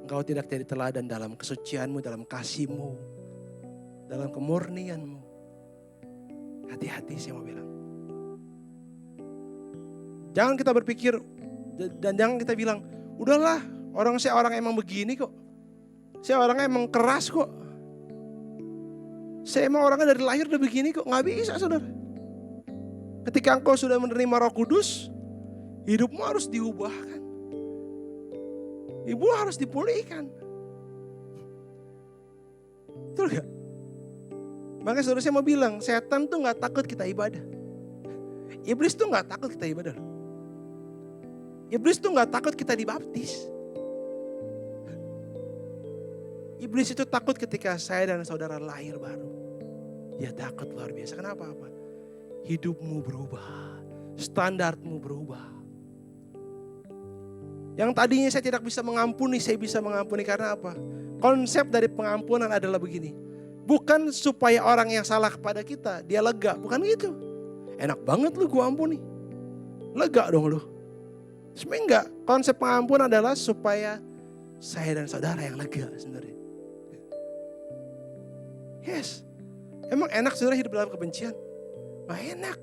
Engkau tidak jadi teladan dalam kesucianmu, dalam kasihmu, dalam kemurnianmu. Hati-hati saya mau bilang. Jangan kita berpikir dan jangan kita bilang, udahlah saya orang emang begini kok. Saya orangnya emang keras kok. Saya emang orangnya dari lahir udah begini kok. Gak bisa saudara. Ketika engkau sudah menerima Roh Kudus, hidupmu harus diubahkan. Ibu harus dipulihkan. Betul gak? Makanya saudara saya mau bilang, setan tuh gak takut kita ibadah. Iblis tuh gak takut kita ibadah. Iblis tuh gak takut kita dibaptis. Iblis itu takut ketika saya dan saudara lahir baru. Dia takut luar biasa. Kenapa? Apa? Hidupmu berubah. Standarmu berubah. Yang tadinya saya tidak bisa mengampuni, saya bisa mengampuni karena apa? Konsep dari pengampunan adalah begini. Bukan supaya orang yang salah kepada kita, dia lega. Bukan gitu. Enak banget lu gua ampuni. Lega dong lu. Sebenarnya enggak. Konsep pengampunan adalah supaya saya dan saudara yang lega sebenarnya. Yes. Emang enak saudara hidup dalam kebencian? Gak enak.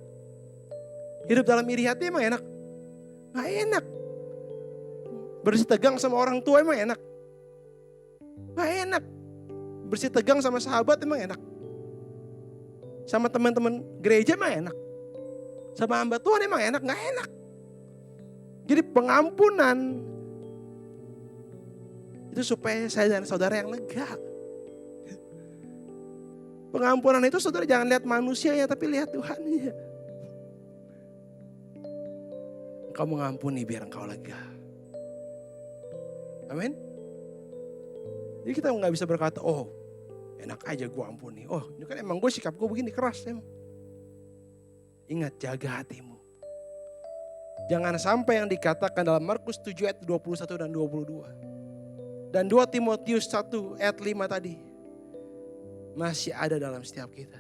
Hidup dalam iri hati emang enak? Gak enak. Bersih tegang sama orang tua emang enak? Gak enak. Bersih tegang sama sahabat emang enak? Sama teman-teman gereja emang enak? Sama hamba Tuhan emang enak? Gak enak. Jadi pengampunan itu supaya saya dan saudara yang lega. Pengampunan itu saudara jangan lihat manusianya tapi lihat Tuhannya. Engkau mengampuni biar engkau lega. Amin. Jadi kita gak bisa berkata, oh enak aja gue ampuni. Oh ini kan emang gue sikap gue begini keras emang. Ingat jaga hatimu. Jangan sampai yang dikatakan dalam Markus 7 ayat 21 dan 22. Dan 2 Timotius 1 ayat 5 tadi. Masih ada dalam setiap kita.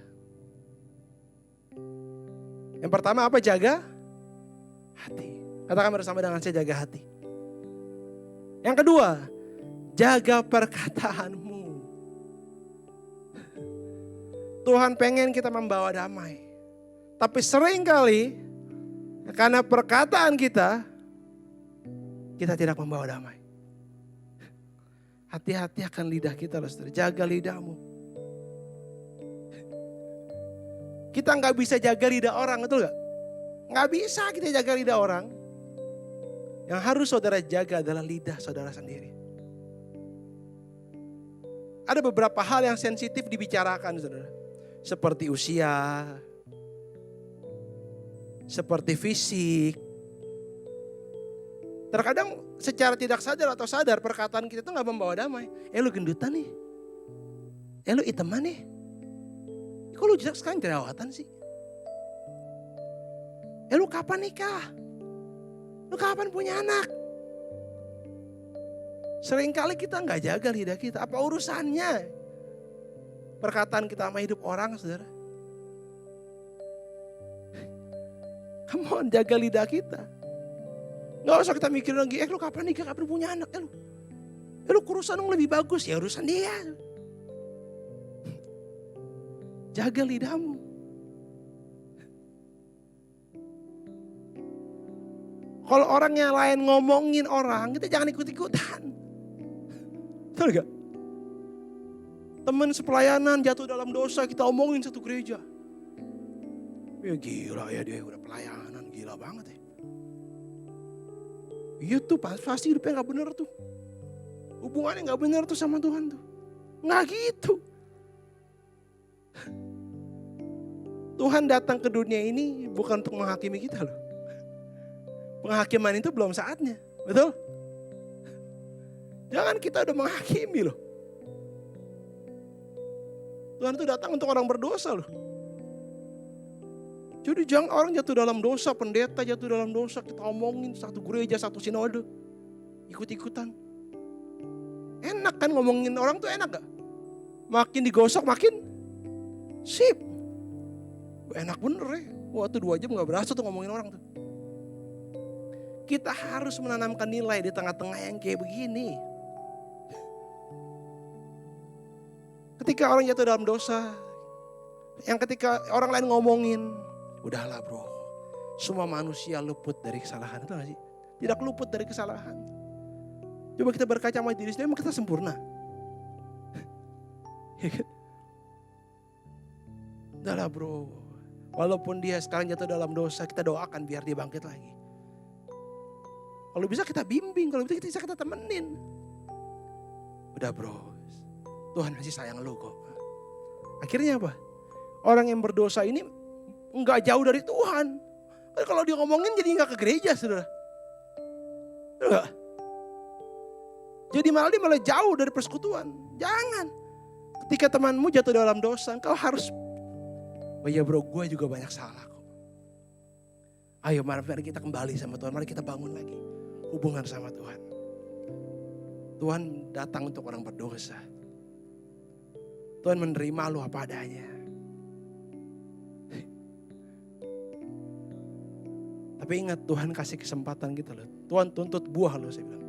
Yang pertama apa? Jaga hati. Katakan bersama dengan saya, jaga hati. Yang kedua, jaga perkataanmu. Tuhan pengen kita membawa damai. Tapi seringkali karena perkataan kita tidak membawa damai. Hati-hati akan lidah kita loh saudara. Jaga lidahmu. Kita gak bisa jaga lidah orang, betul gak? Gak bisa kita jaga lidah orang. Yang harus saudara jaga adalah lidah saudara sendiri. Ada beberapa hal yang sensitif dibicarakan saudara. Seperti usia. Seperti fisik. Terkadang secara tidak sadar atau sadar perkataan kita itu gak membawa damai. Lu gendutan nih. Lu iteman nih. Kok lu sekarang jerawatan sih? Lu kapan nikah? Lu kapan punya anak? Seringkali kita gak jaga lidah kita. Apa urusannya perkataan kita sama hidup orang saudara? Come on, jaga lidah kita. Gak usah kita mikirin lagi, lu kapan nikah, kapan punya anak? Lu urusan lu lebih bagus, ya urusan dia. Jaga lidahmu. Kalau orang yang lain ngomongin orang, kita jangan ikut-ikutan. Betul gak? Teman sepelayanan jatuh dalam dosa, kita omongin satu gereja. Ya gila ya dia udah pelayanan, gila banget ya. Iya tuh pasti hidupnya gak bener tuh. Hubungannya gak bener tuh sama Tuhan tuh. Gak gitu. Tuhan datang ke dunia ini bukan untuk menghakimi kita loh. Penghakiman itu belum saatnya, betul? Jangan kita udah menghakimi loh. Tuhan itu datang untuk orang berdosa loh. Jadi jangan orang jatuh dalam dosa, pendeta jatuh dalam dosa, kita omongin satu gereja, satu sinode. Ikut-ikutan. Enak kan ngomongin orang tuh enak gak? Makin digosok makin sip. Enak bener ya. Wah tuh 2 jam gak berasa tuh ngomongin orang tuh. Kita harus menanamkan nilai di tengah-tengah yang kayak begini. Ketika orang jatuh dalam dosa, yang ketika orang lain ngomongin, udahlah bro, semua manusia luput dari kesalahan. Itu gak sih? Tidak luput dari kesalahan. Coba kita berkaca sama diri sendiri, emang kita sempurna? Udahlah bro, walaupun dia sekarang jatuh dalam dosa, kita doakan biar dia bangkit lagi. Kalau bisa kita bimbing, kalau bisa kita temenin. Udah bro, Tuhan masih sayang lu kok. Akhirnya apa? Orang yang berdosa ini enggak jauh dari Tuhan. Kalau dia ngomongin jadi enggak ke gereja, saudara. Enggak. Jadi malah dia malah jauh dari persekutuan. Jangan. Ketika temanmu jatuh dalam dosa, engkau harus, oh iya bro, gue juga banyak salah kok. Ayo mari kita kembali sama Tuhan, mari kita bangun lagi hubungan sama Tuhan. Tuhan datang untuk orang berdosa. Tuhan menerima lu apa adanya. Tapi ingat, Tuhan kasih kesempatan kita loh. Tuhan tuntut buah loh, saya bilang.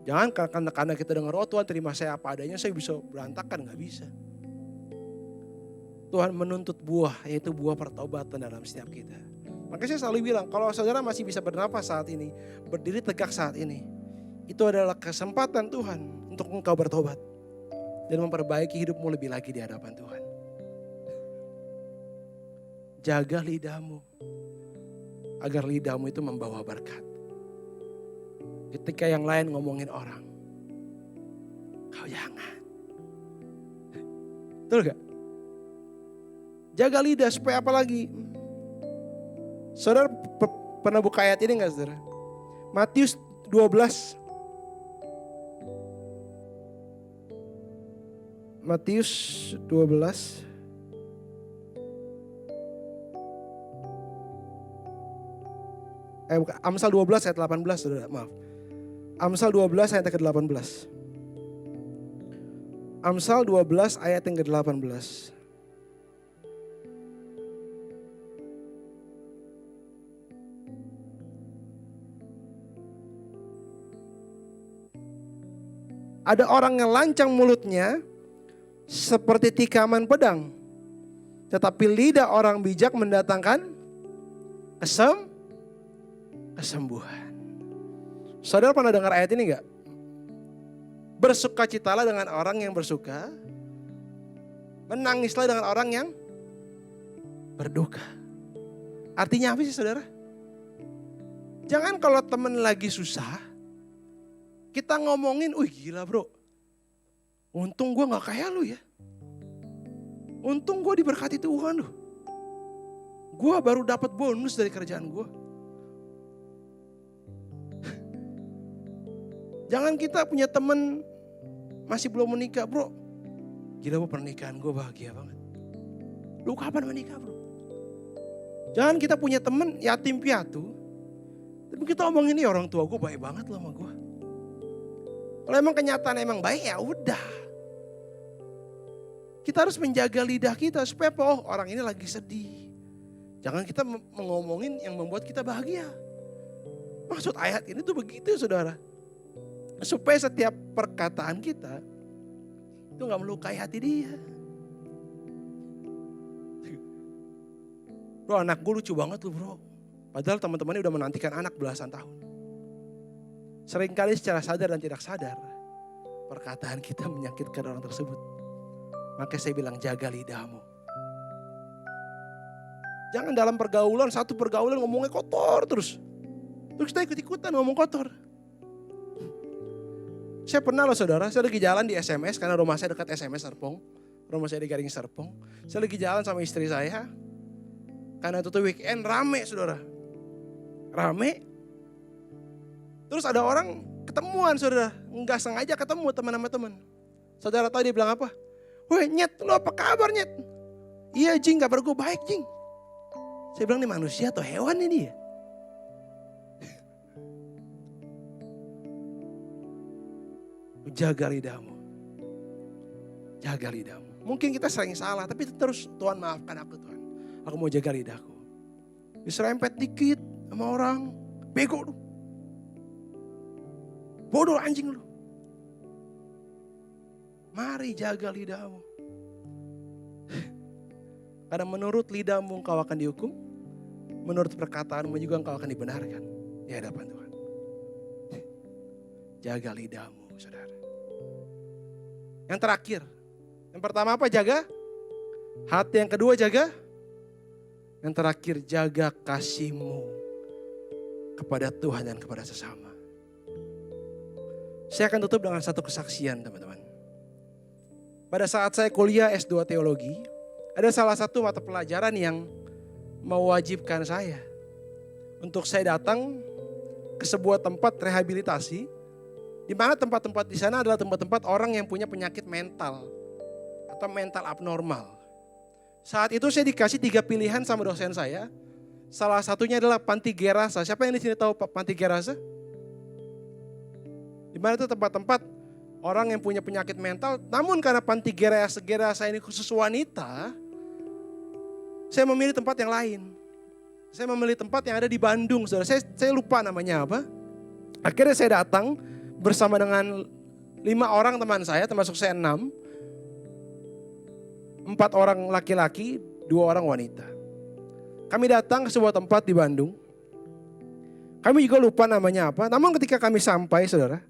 Jangan karena kita dengar, oh Tuhan terima saya apa adanya, saya bisa berantakan, gak bisa. Tuhan menuntut buah, yaitu buah pertobatan dalam setiap kita. Makanya saya selalu bilang, kalau saudara masih bisa bernafas saat ini, berdiri tegak saat ini, itu adalah kesempatan Tuhan untuk engkau bertobat dan memperbaiki hidupmu lebih lagi di hadapan Tuhan. Jaga lidahmu, agar lidahmu itu membawa berkat. Ketika yang lain ngomongin orang, kau jangan. Betul gak? Jaga lidah supaya apa lagi? Saudara pernah buka ayat ini gak saudara? Matius 12. Matius 12. Amsal 12 ayat 18 saudara, maaf. Amsal 12 ayat ke-18. Amsal 12 ayat yang ke-18. Ada orang yang lancang mulutnya seperti tikaman pedang, tetapi lidah orang bijak mendatangkan kesembuhan. Saudara pernah dengar ayat ini gak? Bersukacitalah dengan orang yang bersuka, menangislah dengan orang yang berduka. Artinya apa sih saudara? Jangan kalau teman lagi susah, kita ngomongin, gila bro, untung gue gak kayak lu ya. Untung gue diberkati Tuhan loh. Gue baru dapat bonus dari kerjaan gue. Jangan kita punya teman masih belum menikah bro. Gila bro, pernikahan gue bahagia banget. Lu kapan menikah bro? Jangan kita punya teman yatim piatu, tapi kita omongin ini orang tua gue baik banget loh sama gue. Kalau emang kenyataan emang baik ya udah. Kita harus menjaga lidah kita supaya orang ini lagi sedih. Jangan kita ngomongin yang membuat kita bahagia. Maksud ayat ini tuh begitu saudara. Supaya setiap perkataan kita itu gak melukai hati dia. Bro, anak gue lucu banget lu bro. Padahal teman-temannya udah menantikan anak belasan tahun. Seringkali secara sadar dan tidak sadar, perkataan kita menyakitkan orang tersebut. Maka saya bilang jaga lidahmu. Jangan dalam pergaulan, satu pergaulan ngomongnya kotor terus. Terus kita ikut-ikutan ngomong kotor. Saya pernah loh saudara, saya lagi jalan di SMS karena rumah saya dekat SMS Serpong. Rumah saya di Garing Serpong. Saya lagi jalan sama istri saya. Karena itu tuh weekend rame saudara. Rame. Terus ada orang ketemuan saudara. Enggak sengaja ketemu teman sama teman. Saudara tahu dia bilang apa? Weh Nyet, lu apa kabar Nyet? Iya Jing, kabar gue baik Jing. Saya bilang ini manusia atau hewan ini ya? Jaga lidahmu. Jaga lidahmu. Mungkin kita sering salah, tapi terus Tuhan maafkan aku Tuhan. Aku mau jaga lidahku. Diserempet dikit sama orang. Bego lu. Bodoh anjing lu. Mari jaga lidahmu. Karena menurut lidahmu engkau akan dihukum, menurut perkataanmu juga engkau akan dibenarkan di hadapan Tuhan. Jaga lidahmu, saudara. Yang terakhir, yang pertama apa? Jaga hati. Yang kedua jaga. Yang terakhir jaga kasihmu kepada Tuhan dan kepada sesama. Saya akan tutup dengan satu kesaksian, teman-teman. Pada saat saya kuliah S2 Teologi, ada salah satu mata pelajaran yang mewajibkan saya untuk saya datang ke sebuah tempat rehabilitasi, di mana tempat-tempat di sana adalah tempat-tempat orang yang punya penyakit mental atau mental abnormal. Saat itu saya dikasih 3 pilihan sama dosen saya. Salah satunya adalah panti gerasa. Siapa yang di sini tahu panti gerasa? Di mana itu tempat-tempat orang yang punya penyakit mental. Namun karena panti gerasa ini khusus wanita, saya memilih tempat yang lain. Saya memilih tempat yang ada di Bandung, saudara. Saya lupa namanya apa. Akhirnya saya datang bersama dengan 5 orang teman saya, termasuk saya 6. 4 orang laki-laki, 2 orang wanita. Kami datang ke sebuah tempat di Bandung. Kami juga lupa namanya apa. Namun ketika kami sampai, saudara,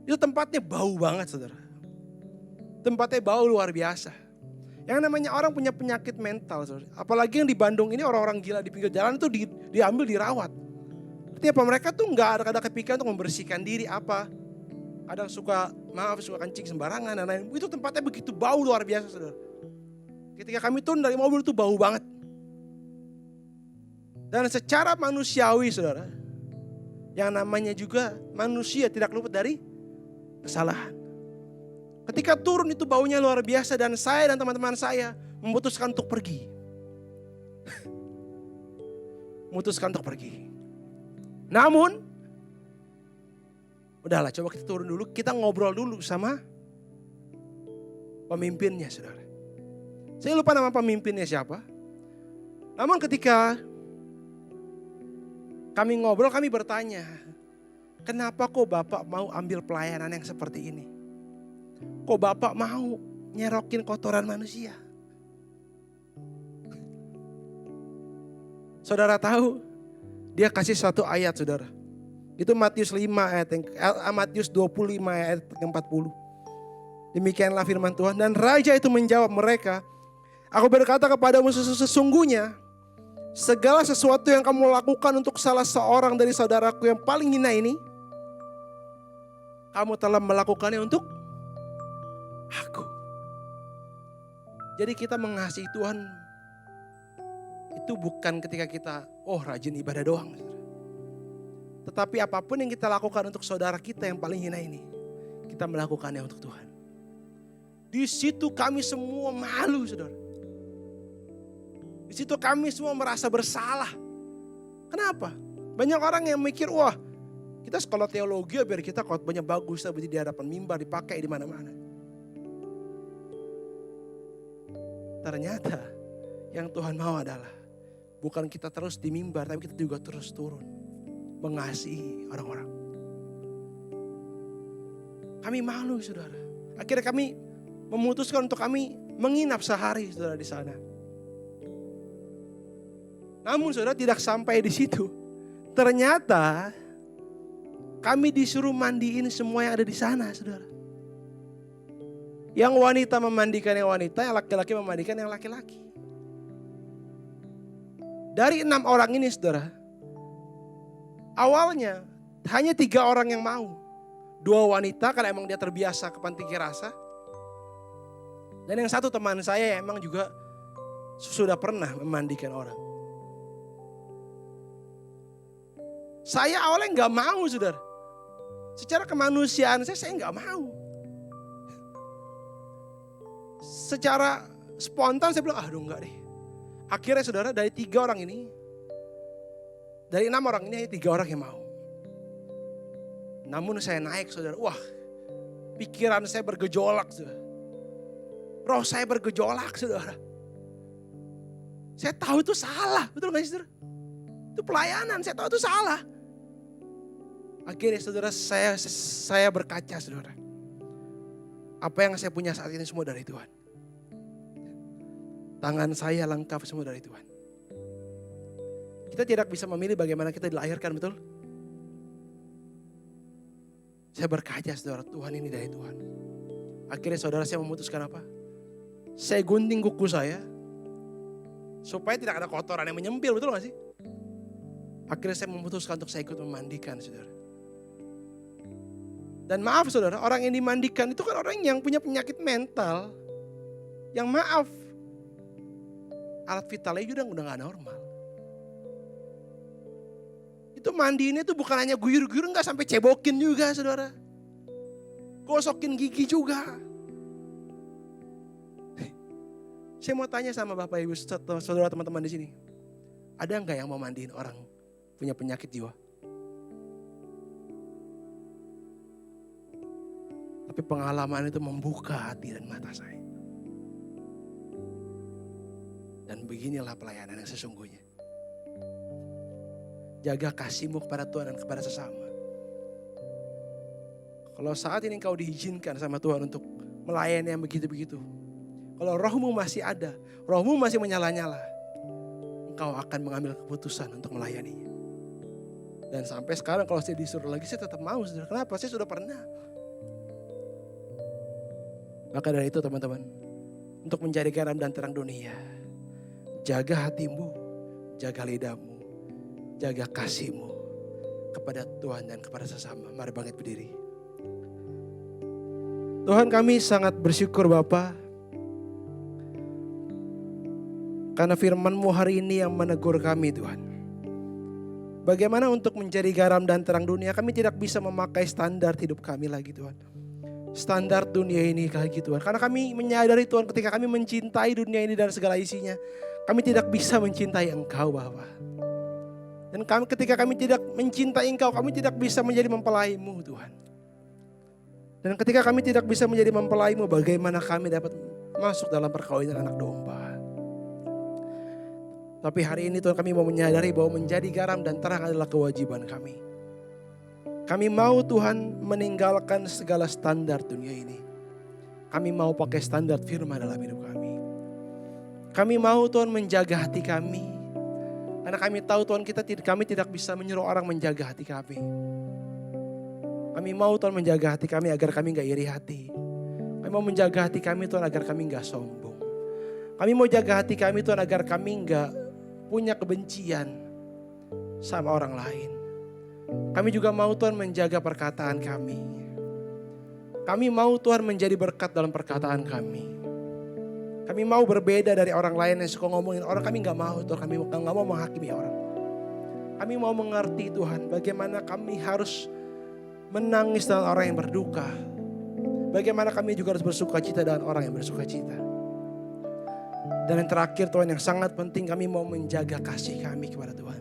itu tempatnya bau banget, saudara. Tempatnya bau luar biasa. Yang namanya orang punya penyakit mental, saudara. Apalagi yang di Bandung ini orang-orang gila di pinggir jalan itu diambil dirawat. Artinya apa? Mereka tuh nggak ada kepikiran untuk membersihkan diri apa. Kadang suka kencing sembarangan dan lain. Itu tempatnya begitu bau luar biasa, saudara. Ketika kami turun dari mobil itu bau banget. Dan secara manusiawi, saudara, yang namanya juga manusia tidak luput dari kesalahan. Ketika turun itu baunya luar biasa dan saya dan teman-teman saya memutuskan untuk pergi. Memutuskan untuk pergi. Namun, udahlah coba kita turun dulu, kita ngobrol dulu sama pemimpinnya, saudara. Saya lupa nama pemimpinnya siapa. Namun ketika kami ngobrol, kami bertanya, kenapa kok Bapak mau ambil pelayanan yang seperti ini? Kok Bapak mau nyerokin kotoran manusia? Saudara tahu, dia kasih satu ayat, saudara. Itu Matius 25 ayat yang 40. Demikianlah firman Tuhan. Dan raja itu menjawab mereka, aku berkata kepadamu sesungguhnya, segala sesuatu yang kamu lakukan untuk salah seorang dari saudaraku yang paling hina ini, kamu telah melakukannya untuk aku. Jadi kita mengasihi Tuhan itu bukan ketika kita rajin ibadah doang. Tetapi apapun yang kita lakukan untuk saudara kita yang paling hina ini, kita melakukannya untuk Tuhan. Di situ kami semua malu, saudara. Di situ kami semua merasa bersalah. Kenapa? Banyak orang yang mikir, wah kita sekolah teologi biar kita khotbahnya bagus, di hadapan mimbar, dipakai di mana-mana. Ternyata yang Tuhan mau adalah bukan kita terus di mimbar, tapi kita juga terus turun mengasihi orang-orang. Kami malu, saudara. Akhirnya kami memutuskan untuk kami menginap sehari, saudara, di sana. Namun saudara, tidak sampai di situ. Ternyata kami disuruh mandiin semua yang ada di sana, saudara. Yang wanita memandikan yang wanita, yang laki-laki memandikan yang laki-laki. Dari 6 orang ini, saudara, awalnya hanya 3 orang yang mau. 2 wanita karena emang dia terbiasa ke panti gerasa. Dan yang satu teman saya emang juga sudah pernah memandikan orang. Saya awalnya gak mau, saudara. Secara kemanusiaan saya gak mau. Secara spontan saya bilang, aduh enggak deh. Akhirnya saudara, dari 3 orang ini, dari 6 orang ini hanya 3 orang yang mau. Namun saya naik, saudara, wah pikiran saya bergejolak, saudara. Roh saya bergejolak, saudara. Saya tahu itu salah, betul gak sih, saudara? Itu pelayanan, saya tahu itu salah. Akhirnya saudara, saya berkaca, saudara. Apa yang saya punya saat ini semua dari Tuhan. Tangan saya lengkap semua dari Tuhan. Kita tidak bisa memilih bagaimana kita dilahirkan, betul? Saya berkaca saudara, Tuhan ini dari Tuhan. Akhirnya saudara saya memutuskan apa? Saya gunting kuku saya supaya tidak ada kotoran yang menyempil, betul gak sih? Akhirnya saya memutuskan untuk saya ikut memandikan saudara. Dan maaf saudara, orang yang dimandikan itu kan orang yang punya penyakit mental. Yang maaf, alat vitalnya juga udah gak normal. Itu mandi ini tuh bukan hanya guyur-guyur, gak sampai cebokin juga saudara. Gosokin gigi juga. Saya mau tanya sama Bapak Ibu, saudara teman-teman di sini. Ada nggak yang mau mandiin orang punya penyakit jiwa? Tapi pengalaman itu membuka hati dan mata saya. Dan beginilah pelayanan yang sesungguhnya. Jaga kasihmu kepada Tuhan dan kepada sesama. Kalau saat ini engkau diizinkan sama Tuhan untuk melayani yang begitu-begitu. Kalau rohmu masih ada, rohmu masih menyala-nyala, engkau akan mengambil keputusan untuk melayaninya. Dan sampai sekarang kalau saya disuruh lagi, saya tetap mau. Saudara. Kenapa? Saya sudah pernah. Maka dari itu teman-teman, untuk menjadi garam dan terang dunia, jaga hatimu, jaga lidahmu, jaga kasihmu kepada Tuhan dan kepada sesama. Mari bangkit berdiri. Tuhan, kami sangat bersyukur Bapa, karena firman-Mu hari ini yang menegur kami Tuhan. Bagaimana untuk menjadi garam dan terang dunia, kami tidak bisa memakai standar hidup kami lagi Tuhan. Standar dunia ini lagi Tuhan. Karena kami menyadari Tuhan, ketika kami mencintai dunia ini dan segala isinya, kami tidak bisa mencintai Engkau Bapa. Dan ketika kami tidak mencintai Engkau, kami tidak bisa menjadi mempelai-Mu Tuhan. Dan ketika kami tidak bisa menjadi mempelai-Mu, bagaimana kami dapat masuk dalam perkawinan anak domba. Tapi hari ini Tuhan, kami mau menyadari bahwa menjadi garam dan terang adalah kewajiban kami. Kami mau Tuhan meninggalkan segala standar dunia ini. Kami mau pakai standar firman dalam hidup kami. Kami mau Tuhan menjaga hati kami. Karena kami tahu Tuhan, kami tidak bisa menyuruh orang menjaga hati kami. Kami mau Tuhan menjaga hati kami agar kami gak iri hati. Kami mau menjaga hati kami Tuhan agar kami gak sombong. Kami mau jaga hati kami Tuhan agar kami gak punya kebencian sama orang lain. Kami juga mau Tuhan menjaga perkataan kami. Kami mau Tuhan menjadi berkat dalam perkataan kami. Kami mau berbeda dari orang lain yang suka ngomongin orang. Kami gak mau Tuhan, kami gak mau menghakimi orang. Kami mau mengerti Tuhan bagaimana kami harus menangis dengan orang yang berduka. Bagaimana kami juga harus bersuka cita dengan orang yang bersuka cita. Dan yang terakhir Tuhan, yang sangat penting, kami mau menjaga kasih kami kepada Tuhan.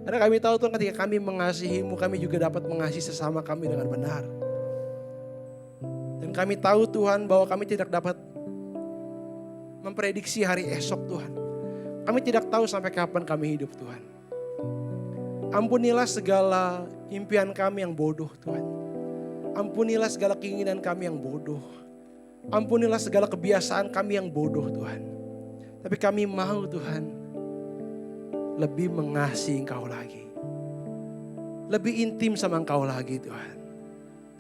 Karena kami tahu Tuhan, ketika kami mengasihi-Mu, kami juga dapat mengasihi sesama kami dengan benar. Dan kami tahu Tuhan bahwa kami tidak dapat memprediksi hari esok Tuhan. Kami tidak tahu sampai kapan kami hidup Tuhan. Ampunilah segala impian kami yang bodoh Tuhan. Ampunilah segala keinginan kami yang bodoh. Ampunilah segala kebiasaan kami yang bodoh Tuhan. Tapi kami mau Tuhan lebih mengasihi Engkau lagi. Lebih intim sama Engkau lagi Tuhan.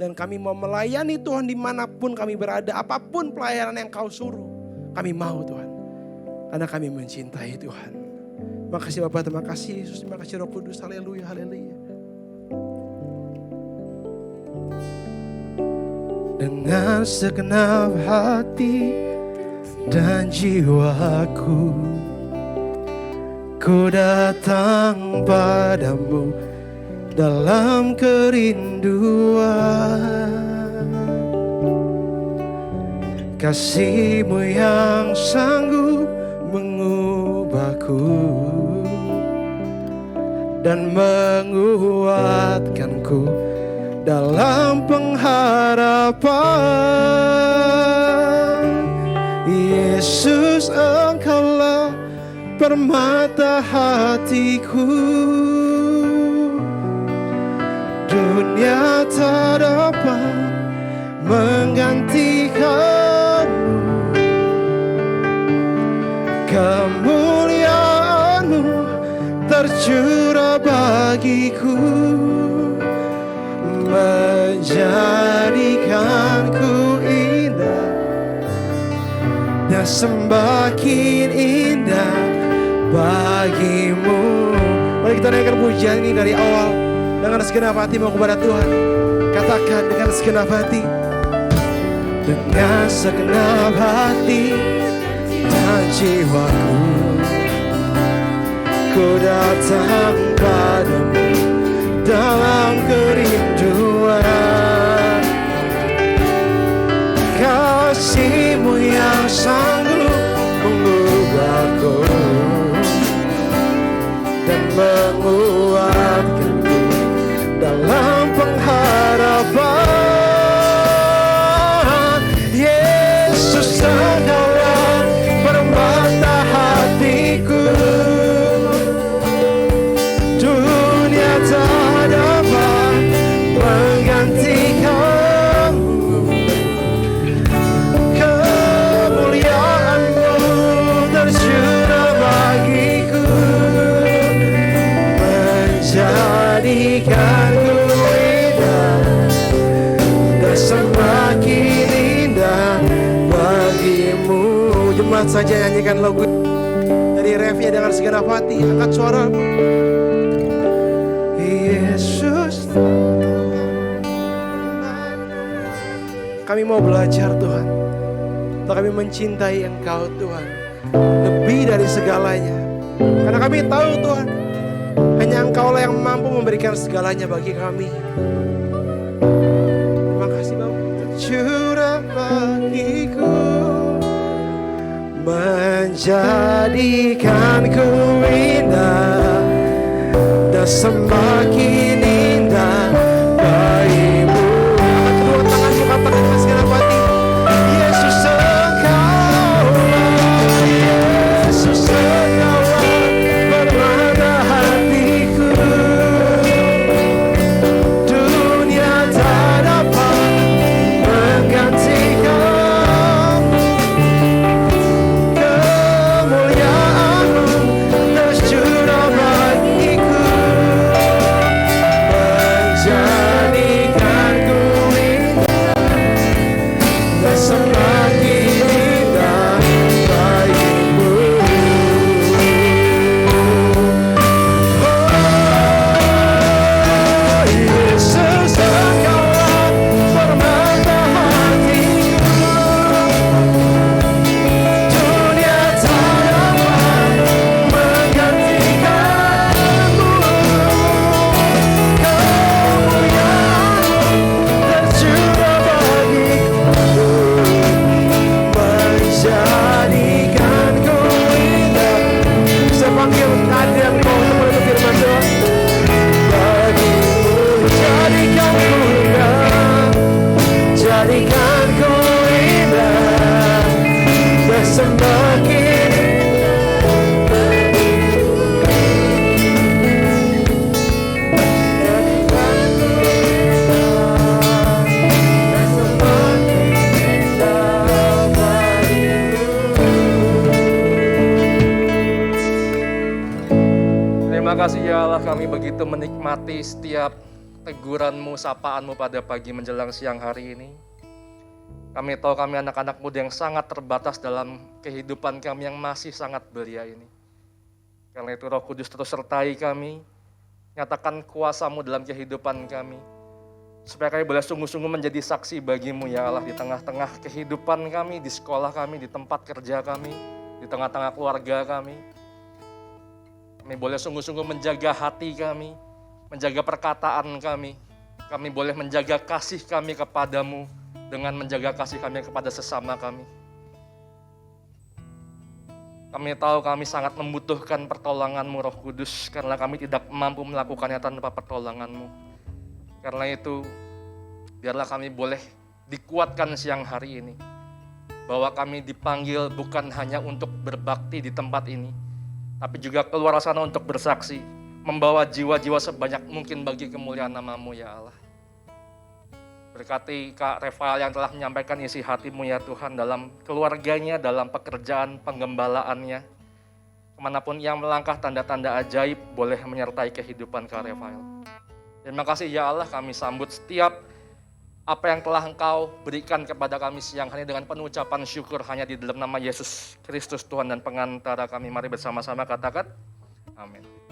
Dan kami mau melayani Tuhan dimanapun kami berada. Apapun pelayanan yang Kau suruh. Kami mau Tuhan. Karena kami mencintai Tuhan. Terima kasih Bapak, terima kasih Yesus, terima kasih Roh Kudus. Haleluya, haleluya. Dengan segenap hati dan jiwaku, ku datang padamu dalam kerinduan. Kasih-Mu yang sanggup mengubahku dan menguatkanku dalam pengharapan. Yesus, Engkaulah permata hatiku. Dunia tak dapat menggantikanmu. Kamu, kemuliaan-Mu tercurah bagiku, menjadikanku indah dan semakin indah bagimu. Mari kita naikkan pujian ini dari awal dengan segenap hati mau kepada Tuhan. Katakan dengan segenap hati, dengan segenap hati dan jiwaku, ku datang padamu dalam kerinduan. Kasih-Mu yang sanggup mengubahku dan menguatkanku dalam pengharapan. Yesus, Engkaulah permata hatiku, dunia tak dapat menggantikan-Mu. Kemuliaan-Mu tercurah bagiku, menjadikanku indah dan semakin indah bagimu. Jemaat saja nyanyikan lagu dari refnya dengan segenap hati. Angkat suara. Yesus, kami mau belajar Tuhan, untuk kami mencintai Engkau Tuhan lebih dari segalanya. Karena kami tahu Tuhan, hanya Engkaulah yang mampu memberikan segalanya bagi kami. Terima kasih Bapa. Tercurah bagiku, menjadikanku indah dan semakin indah bagimu. Angkat kedua tanganmu, katakan dengan segenap hati, Yesus Engkaulah, Yesus Engkaulah permata hatiku, dunia tak dapat menggantikan. Kemuliaan-Mu tercurah bagiku, menjadikanku indah dan semakin indah bagimu. Oh, Yesus Engkaulah permata hatiku, dunia tak dapat menggantikan-Mu. Kemuliaan-Mu tercurah bagiku, menjadikanku indah. Saya panggil kehadiran Kau untuk menutup firman Tuhan. Bagimu jadikanku indah, jadikanku indah dan semakin Terima kasih ya Allah, kami begitu menikmati setiap teguran-Mu, sapaan-Mu pada pagi menjelang siang hari ini. Kami tahu kami anak-anak muda yang sangat terbatas dalam kehidupan kami yang masih sangat belia ini. Karena itu Roh Kudus terus sertai kami, nyatakan kuasa-Mu dalam kehidupan kami. Supaya kami boleh sungguh-sungguh menjadi saksi bagi-Mu ya Allah, di tengah-tengah kehidupan kami, di sekolah kami, di tempat kerja kami, di tengah-tengah keluarga kami. Kami boleh sungguh-sungguh menjaga hati kami, menjaga perkataan kami. Kami boleh menjaga kasih kami kepadamu dengan menjaga kasih kami kepada sesama kami. Kami tahu kami sangat membutuhkan pertolongan-Mu Roh Kudus, karena kami tidak mampu melakukannya tanpa pertolongan-Mu. Karena itu, biarlah kami boleh dikuatkan siang hari ini, bahwa kami dipanggil bukan hanya untuk berbakti di tempat ini, tapi juga keluar sana untuk bersaksi, membawa jiwa-jiwa sebanyak mungkin bagi kemuliaan nama-Mu ya Allah. Berkati Kak Reval yang telah menyampaikan isi hatimu ya Tuhan dalam keluarganya, dalam pekerjaan penggembalaannya. Kemanapun ia melangkah, tanda-tanda ajaib boleh menyertai kehidupan Kak Reval. Terima kasih ya Allah, kami sambut setiap apa yang telah Engkau berikan kepada kami siang hari dengan penuh ucapan syukur hanya di dalam nama Yesus Kristus Tuhan dan pengantara kami. Mari bersama-sama katakan, amin.